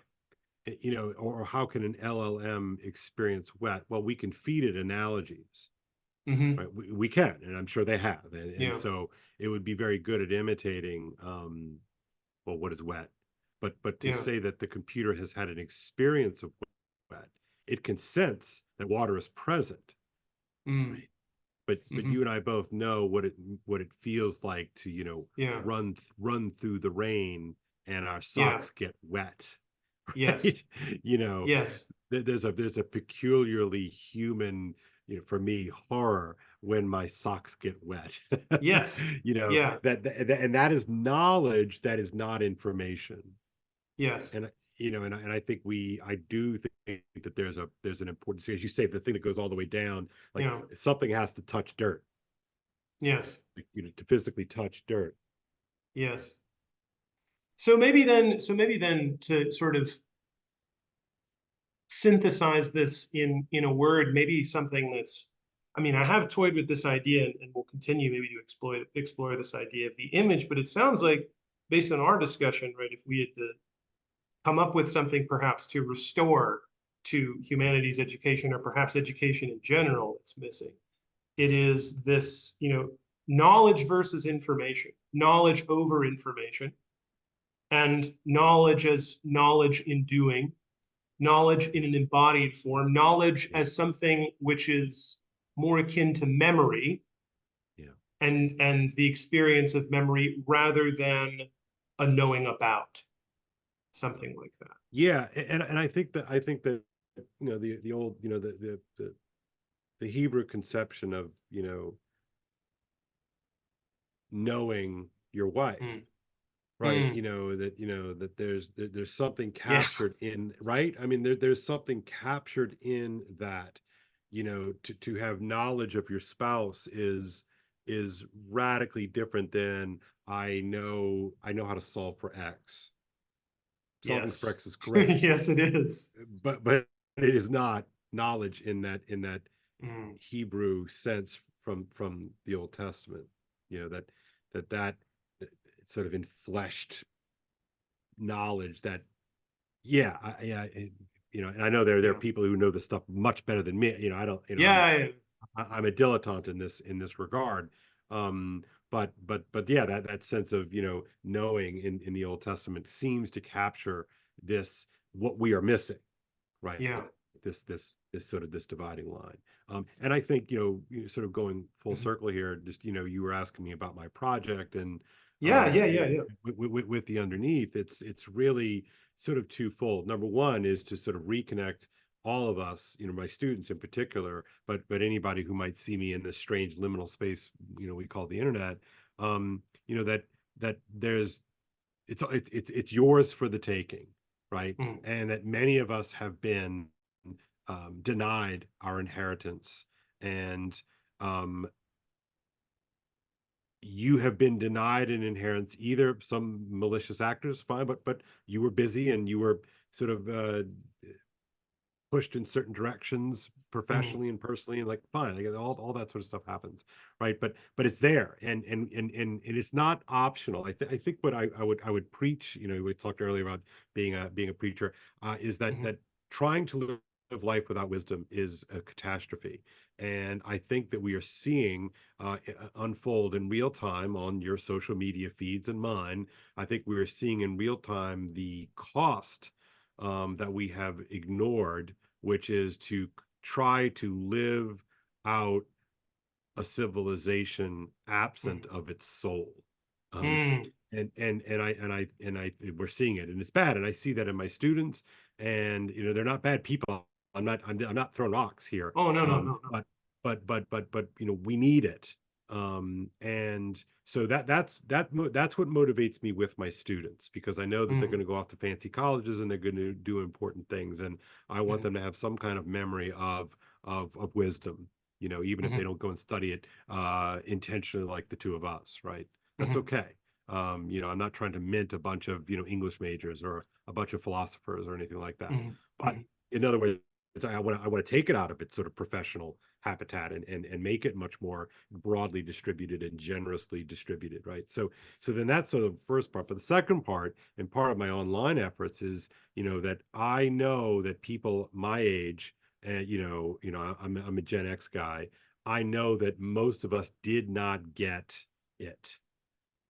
Or how can an LLM experience wet? Well, we can feed it analogies, Hmm. right? We can, and I'm sure they have. And Yeah. so it would be very good at imitating, well, what is wet? But to Yeah. say that the computer has had an experience of wet, it can sense that water is present, Mm. right? But Hmm. you and I both know what it feels like to, Yeah. run through the rain and our Yeah. socks get wet, Yes. right? you know Yes. there's a peculiarly human, for me, horror when my socks get wet. Yes. Yeah. And that is knowledge, that is not information. Yes. and and I think I do think that there's an importance, as you say, the thing that goes all the way down, like Yeah. something has to touch dirt, Yes. like, to physically touch dirt. Yes. So maybe then to sort of synthesize this in a word, maybe something that's, I mean, I have toyed with this idea and will continue maybe to explore this idea of the image, but it sounds like based on our discussion, right, if we had to come up with something perhaps to restore to humanities education or perhaps education in general that's missing, it is this, knowledge versus information, knowledge over information, and knowledge as knowledge in doing, knowledge in an embodied form, knowledge Yeah, as something which is more akin to memory yeah, and the experience of memory rather than a knowing about something like that. yeah. And I think that the old, the Hebrew conception of, knowing your wife, Mm. right? Mm. That there's something Yeah. captured in, right? I mean, there's something captured in that, to have knowledge of your spouse is radically different than I know how to solve for X. Solving for Yes. X is great, Yes, it is. but it is not knowledge in that Mm. Hebrew sense from the Old Testament. That sort of enfleshed knowledge that, yeah, and I know there are Yeah. people who know this stuff much better than me. I don't, Yeah. I'm a dilettante in this regard. Um, but yeah, that sense of, knowing in the Old Testament seems to capture this, what we are missing, right? Yeah. This sort of this dividing line. And I think, sort of going full Mhm. circle here, just, you were asking me about my project, and Yeah. Yeah. you Yeah. know, Yeah. with the Underneath, it's really sort of twofold. Number one is to sort of reconnect all of us, my students in particular, but anybody who might see me in this strange liminal space, we call the internet. That there's it's yours for the taking, right? Mm. And that many of us have been, denied our inheritance, and um, you have been denied an inheritance. Either some malicious actors, fine, but you were busy and you were sort of, pushed in certain directions Mm. professionally and personally, and like, fine, like, all that sort of stuff happens, right? But it's there, and it's not optional. I think what I would preach, we talked earlier about being a preacher, is that Mhm. trying to live life without wisdom is a catastrophe. And I think that we are seeing, unfold in real time on your social media feeds and mine. I think we are seeing in real time the cost, that we have ignored, which is to try to live out a civilization absent Mm. of its soul. Um, Mm. and we're seeing it, and it's bad. And I see that in my students, and they're not bad people. I'm not throwing rocks here. Oh, no, no, Um, no, no. but we need it. And so that's what motivates me with my students, because I know that they're Mm. going to go off to fancy colleges and they're going to do important things, and I want Mm. them to have some kind of memory of wisdom, even if they Mhm. don't go and study it, intentionally, like the two of us, right? That's Mhm. okay. I'm not trying to mint a bunch of, English majors or a bunch of philosophers or anything like that. Mhm. But Mhm. in other words, I want to take it out of its sort of professional habitat, and make it much more broadly distributed and generously distributed, right? So then that's sort of the first part. But the second part, and part of my online efforts, is, that I know that people my age, and, I'm a Gen X guy. I know that most of us did not get it.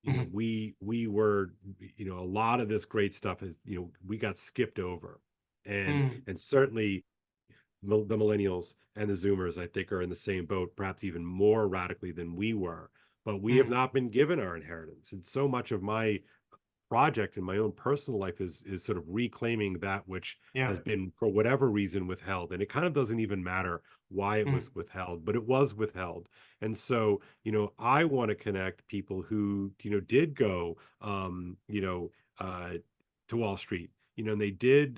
Mhm. We were, a lot of this great stuff is, we got skipped over. and Mm. and certainly the millennials and the Zoomers, I think, are in the same boat, perhaps even more radically than we were. But we have Mm. not been given our inheritance, and so much of my project in my own personal life is sort of reclaiming that which Yeah. has been, for whatever reason, withheld. And it kind of doesn't even matter why it Mm. was withheld, but it was withheld. And so, I want to connect people who, did go, to Wall Street, and they did,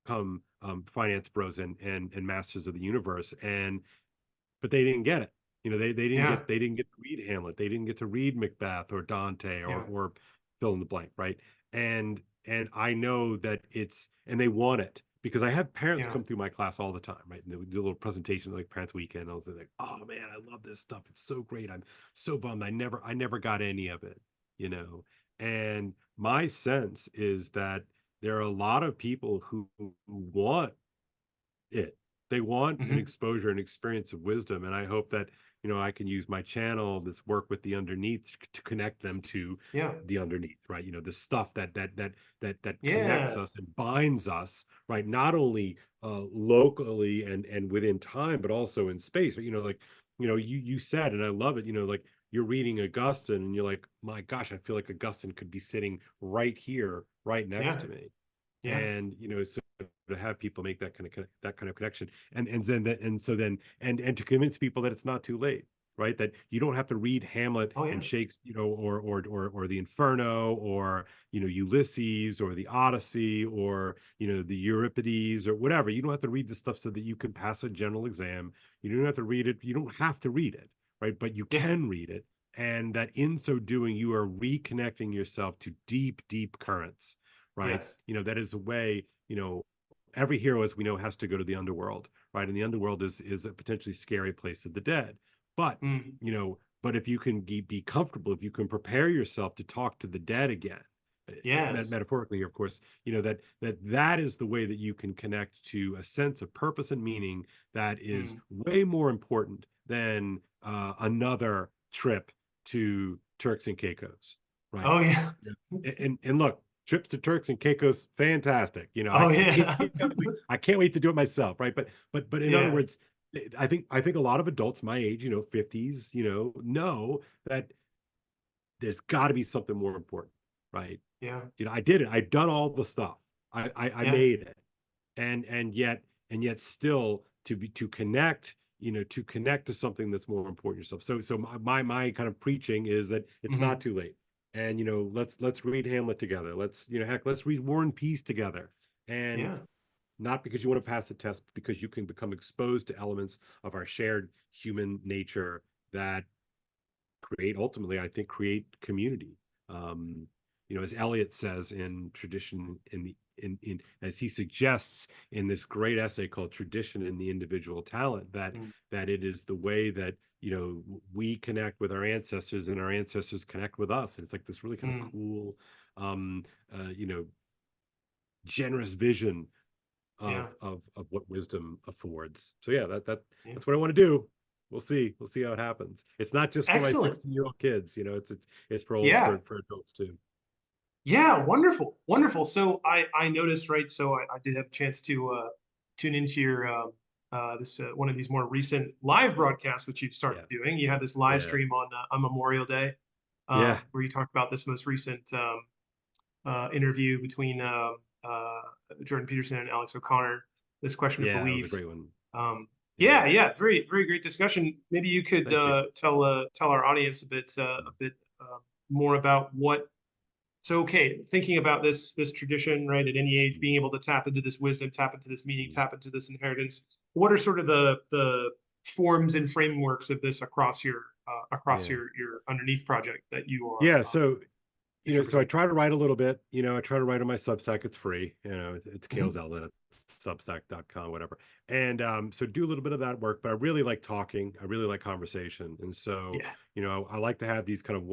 become finance bros and masters of the universe, but they didn't get it. Yeah. They didn't get to read Hamlet. They didn't get to read Macbeth or Dante Yeah. or fill in the blank, right? And I know that and they want it because I have parents Yeah. come through my class all the time, right? And they would do a little presentation like Parents Weekend. And I was like, oh man, I love this stuff. It's so great. I'm so bummed. I never got any of it, you know. And my sense is that there are a lot of people who want it. They want an Hmm. exposure and experience of wisdom. And I hope that, I can use my channel, this work with the underneath to connect them to Yeah. the underneath, right? The stuff that connects Yeah. us and binds us, right? Not only locally and within time, but also in space. Like, you said, and I love it, like you're reading Augustine and you're like, my gosh, I feel like Augustine could be sitting right here, right next Yeah. to me. Yeah. And so to have people make that kind of connection, and to convince people that it's not too late, right? That you don't have to read Hamlet Oh and yeah. Shakespeare, or the Inferno, or Ulysses, or the Odyssey, or the Euripides, or whatever. You don't have to read this stuff so that you can pass a general exam. You don't have to read it. You don't have to read it, right? But you Yeah. can read it, and that in so doing, you are reconnecting yourself to deep, deep currents, right? Yes. That is a way, every hero, as we know, has to go to the underworld, right? And the underworld is a potentially scary place of the dead. But, Mm. but if you can be comfortable, if you can prepare yourself to talk to the dead again, Yes. metaphorically here, of course, that is the way that you can connect to a sense of purpose and meaning that is Mm. way more important than another trip to Turks and Caicos, right? Oh yeah. And look, trips to Turks and Caicos, fantastic. Oh yeah. I can't wait to do it myself, right? But in other Yeah. words, I think a lot of adults my age, 50s, know that there's got to be something more important, right? Yeah. I did it. I've done all the stuff. I Yeah. made it, and yet still to connect to something that's more important yourself. So my kind of preaching is that it's not Hmm. too late, and let's read Hamlet together. Heck, let's read War and Peace together, and Yeah. not because you want to pass a test, but because you can become exposed to elements of our shared human nature that ultimately, I think, create community. Um, as Eliot says in tradition, in as he suggests in this great essay called Tradition in the Individual Talent, that Mm. it is the way that we connect with our ancestors and our ancestors connect with us. And it's like this really kind of Mm. cool, um, uh, you know, generous vision Yeah. of what wisdom affords. So yeah, Yeah. that's what I want to do. We'll see how it happens. It's not just for my Excellent. 16-year-old kids, it's Yeah. for adults too. Yeah, wonderful, wonderful. So I noticed, right? So I did have a chance to tune into your this one of these more recent live broadcasts, which you've started Yeah, doing. You had this live yeah, stream on Memorial Day, yeah, where you talked about this most recent interview between Jordan Peterson and Alex O'Connor. This question of yeah. That was a belief. great one. Yeah, Yeah, yeah, very very great discussion. Maybe you could thank you. tell our audience a bit more about what so okay, thinking about this tradition, right, at any age, being able to tap into this wisdom, tap into this meaning, tap into this inheritance. What are sort of the forms and frameworks of this across Yeah, your underneath project that you are yeah. So so I interpreting? try to write a little bit, I try to write on my Substack. It's free, it's Kale Hmm. Zelden at substack.com, whatever. And so do a little bit of that work, but I really like talking. I really like conversation. And so, Yeah, I like to have these kind of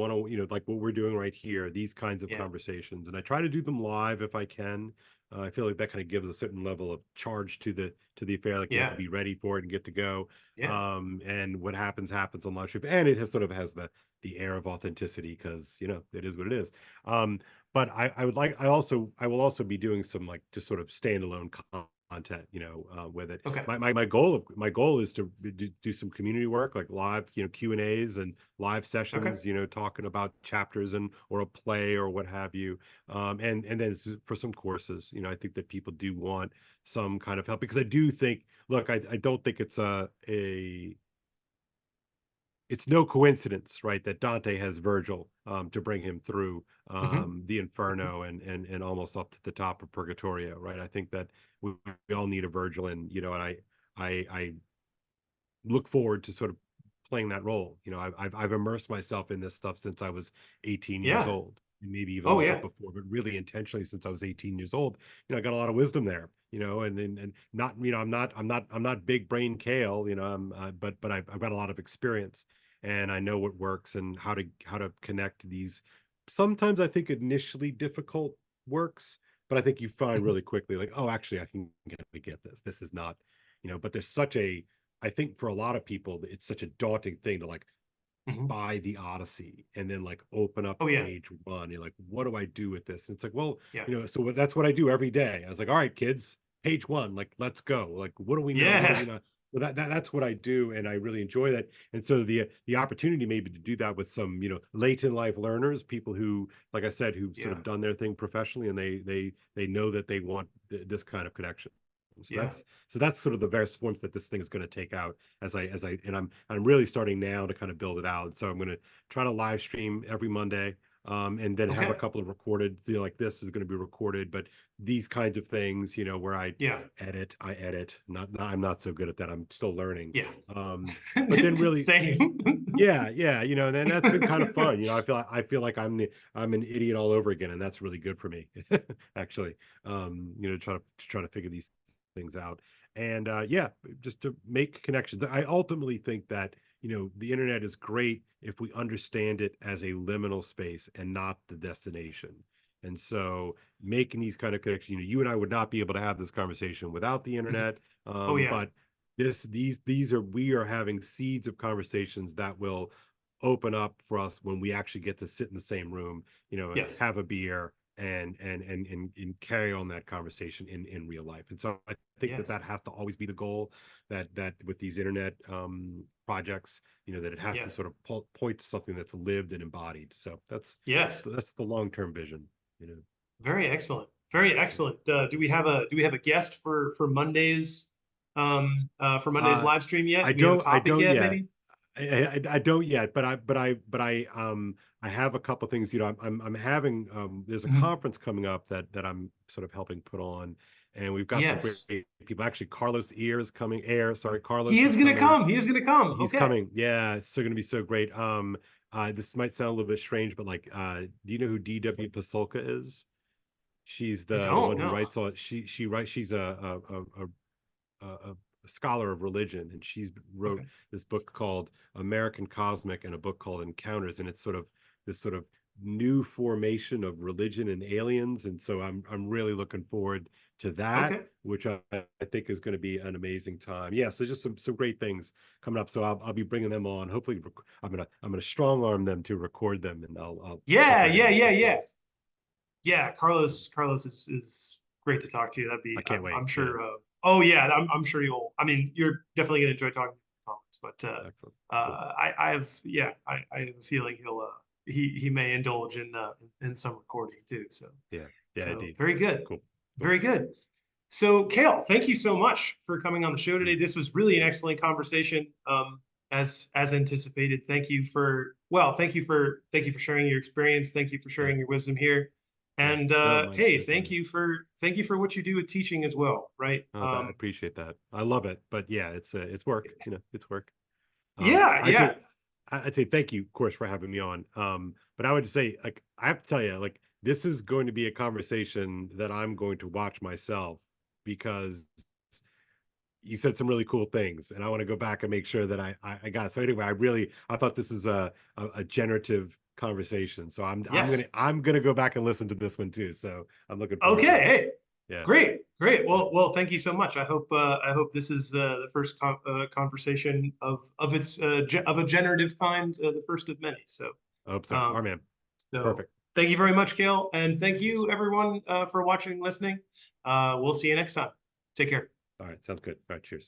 like what we're doing right here, these kinds of yeah, conversations. And I try to do them live if I can. I feel like that kind of gives a certain level of charge to the affair. Like you have to yeah, be ready for it and get to go. yeah. And what happens on live stream. And it has the air of authenticity because it is what it is. um but I will also be doing some like just sort of standalone content, with it. Okay, My goal is to do some community work, like live, Q&As and live okay, sessions, talking about chapters and or a play or what have you. And then for some courses, I think that people do want some kind of help, because I do think, look, I don't think it's a it's no coincidence, right, that Dante has Virgil to bring him through Hmm. the Inferno and almost up to the top of Purgatorio, right? I think that we all need a Virgil, and and I look forward to sort of playing that role. I've immersed myself in this stuff since I was 18 years Yeah. old, maybe even a Oh little bit yeah. before, but really intentionally since I was 18 years old. I got a lot of wisdom there. And not, I'm not big brain Kale. But I've got a lot of experience, and I know what works and how to connect these. Sometimes I think initially difficult works, but I think you find Hmm. really quickly, like, oh, actually, I can get this. This is not, but there's such a, I think for a lot of people, it's such a daunting thing to like Hmm. buy the Odyssey and then like open up Oh yeah. page one. You're like, what do I do with this? And it's like, well, Yeah. so that's what I do every day. I was like, all right, kids, page one, like, let's go. Like, what do we know? What do we Yeah. not? Well, that's what I do, and I really enjoy that. And so the opportunity maybe to do that with some late in life learners, people who, like I said, who've sort Yeah. of done their thing professionally, and they know that they want this kind of connection. So Yeah. that's sort of the various forms that this thing is going to take out and I'm really starting now to kind of build it out. So I'm going to try to live stream every Monday, and then have a Okay. couple of recorded, like this is going to be recorded, but these kinds of things, where Yeah. I edit. I'm not so good at that. I'm still learning. Yeah. Um, but then really, Same. yeah, yeah, and then that's been kind of fun. I feel like I'm an idiot all over again, and that's really good for me, actually. To try to figure these things out, and yeah, just to make connections. I ultimately think that the internet is great if we understand it as a liminal space and not the destination. And so making these kind of connections, you and I would not be able to have this conversation without the Mhm. internet. Oh yeah. But we are having seeds of conversations that will open up for us when we actually get to sit in the same room, Yes. have a beer and carry on that conversation in real life. And so I think that Yes. that has to always be the goal, that with these internet projects, that it has to Yes. sort of point to something that's lived and embodied. So Yes. that's the long-term vision, you know. Very excellent. Very excellent. Do we have a guest for Monday's Uh, live stream yet? I Do we have a don't topic yet, yet. maybe? I don't yet, but I have a couple things. I'm having there's a Mhm. conference coming up that I'm sort of helping put on, and we've got some great Yes. people. Actually, Carlos Ear is coming. Sorry, He Carlos is is gonna coming. come. He is gonna come. He's Okay. coming. Yeah, it's so going to be so great. This might sound a little bit strange, but like, do you know who D.W. Pasulka is? She's I the don't one who know. writes all. She writes. She's a scholar of religion, and she's wrote Okay. this book called American Cosmic and a book called Encounters, and it's sort of this sort of new formation of religion and aliens. And so I'm really looking forward to that, Okay. which I think is going to be an amazing time. Yeah, so just some great things coming up. So I'll be bringing them on. Hopefully, I'm gonna strong arm them to record them, and I'll Yeah. hopefully Yeah. give them Yeah. some Yeah. things. Yeah. Carlos is great to talk to. That'd I be. can't I'm wait. I'm Yeah, sure. Oh yeah. I'm sure you'll. I mean, you're definitely gonna enjoy talking to Thomas. But excellent, cool. I have. Yeah. I have a feeling he may indulge in some recording too. So Yeah, yeah, so indeed. very good. Cool, cool. Very good. So, Kale, thank you so much for coming on the show today. Mm. This was really an excellent conversation, as anticipated. Thank you for sharing your experience. Thank you for Yeah, sharing your wisdom here. yeah. And No, my hey, my pleasure. thank you for what you do with teaching as well, right? Oh, that I appreciate that. I love it, but yeah, it's work. It's work. Yeah, I'd yeah, say I'd say thank you, of course, for having me on. But I would just say, like, I have to tell you, like, this is going to be a conversation that I'm going to watch myself, because you said some really cool things, and I want to go back and make sure that I got it. So anyway, I thought this is a generative conversation. So yes. I'm gonna go back and listen to this one too. So I'm looking forward Okay, to it. hey, Yeah, great, great. yeah. Well, thank you so much. I hope this is the first conversation of a generative kind, the first of many. So, I hope so. Our um, man. so Perfect. thank you very much, Gail, and thank Cheers. you everyone for watching and listening. We'll see you next time. Take care. All right, sounds good. All right, cheers.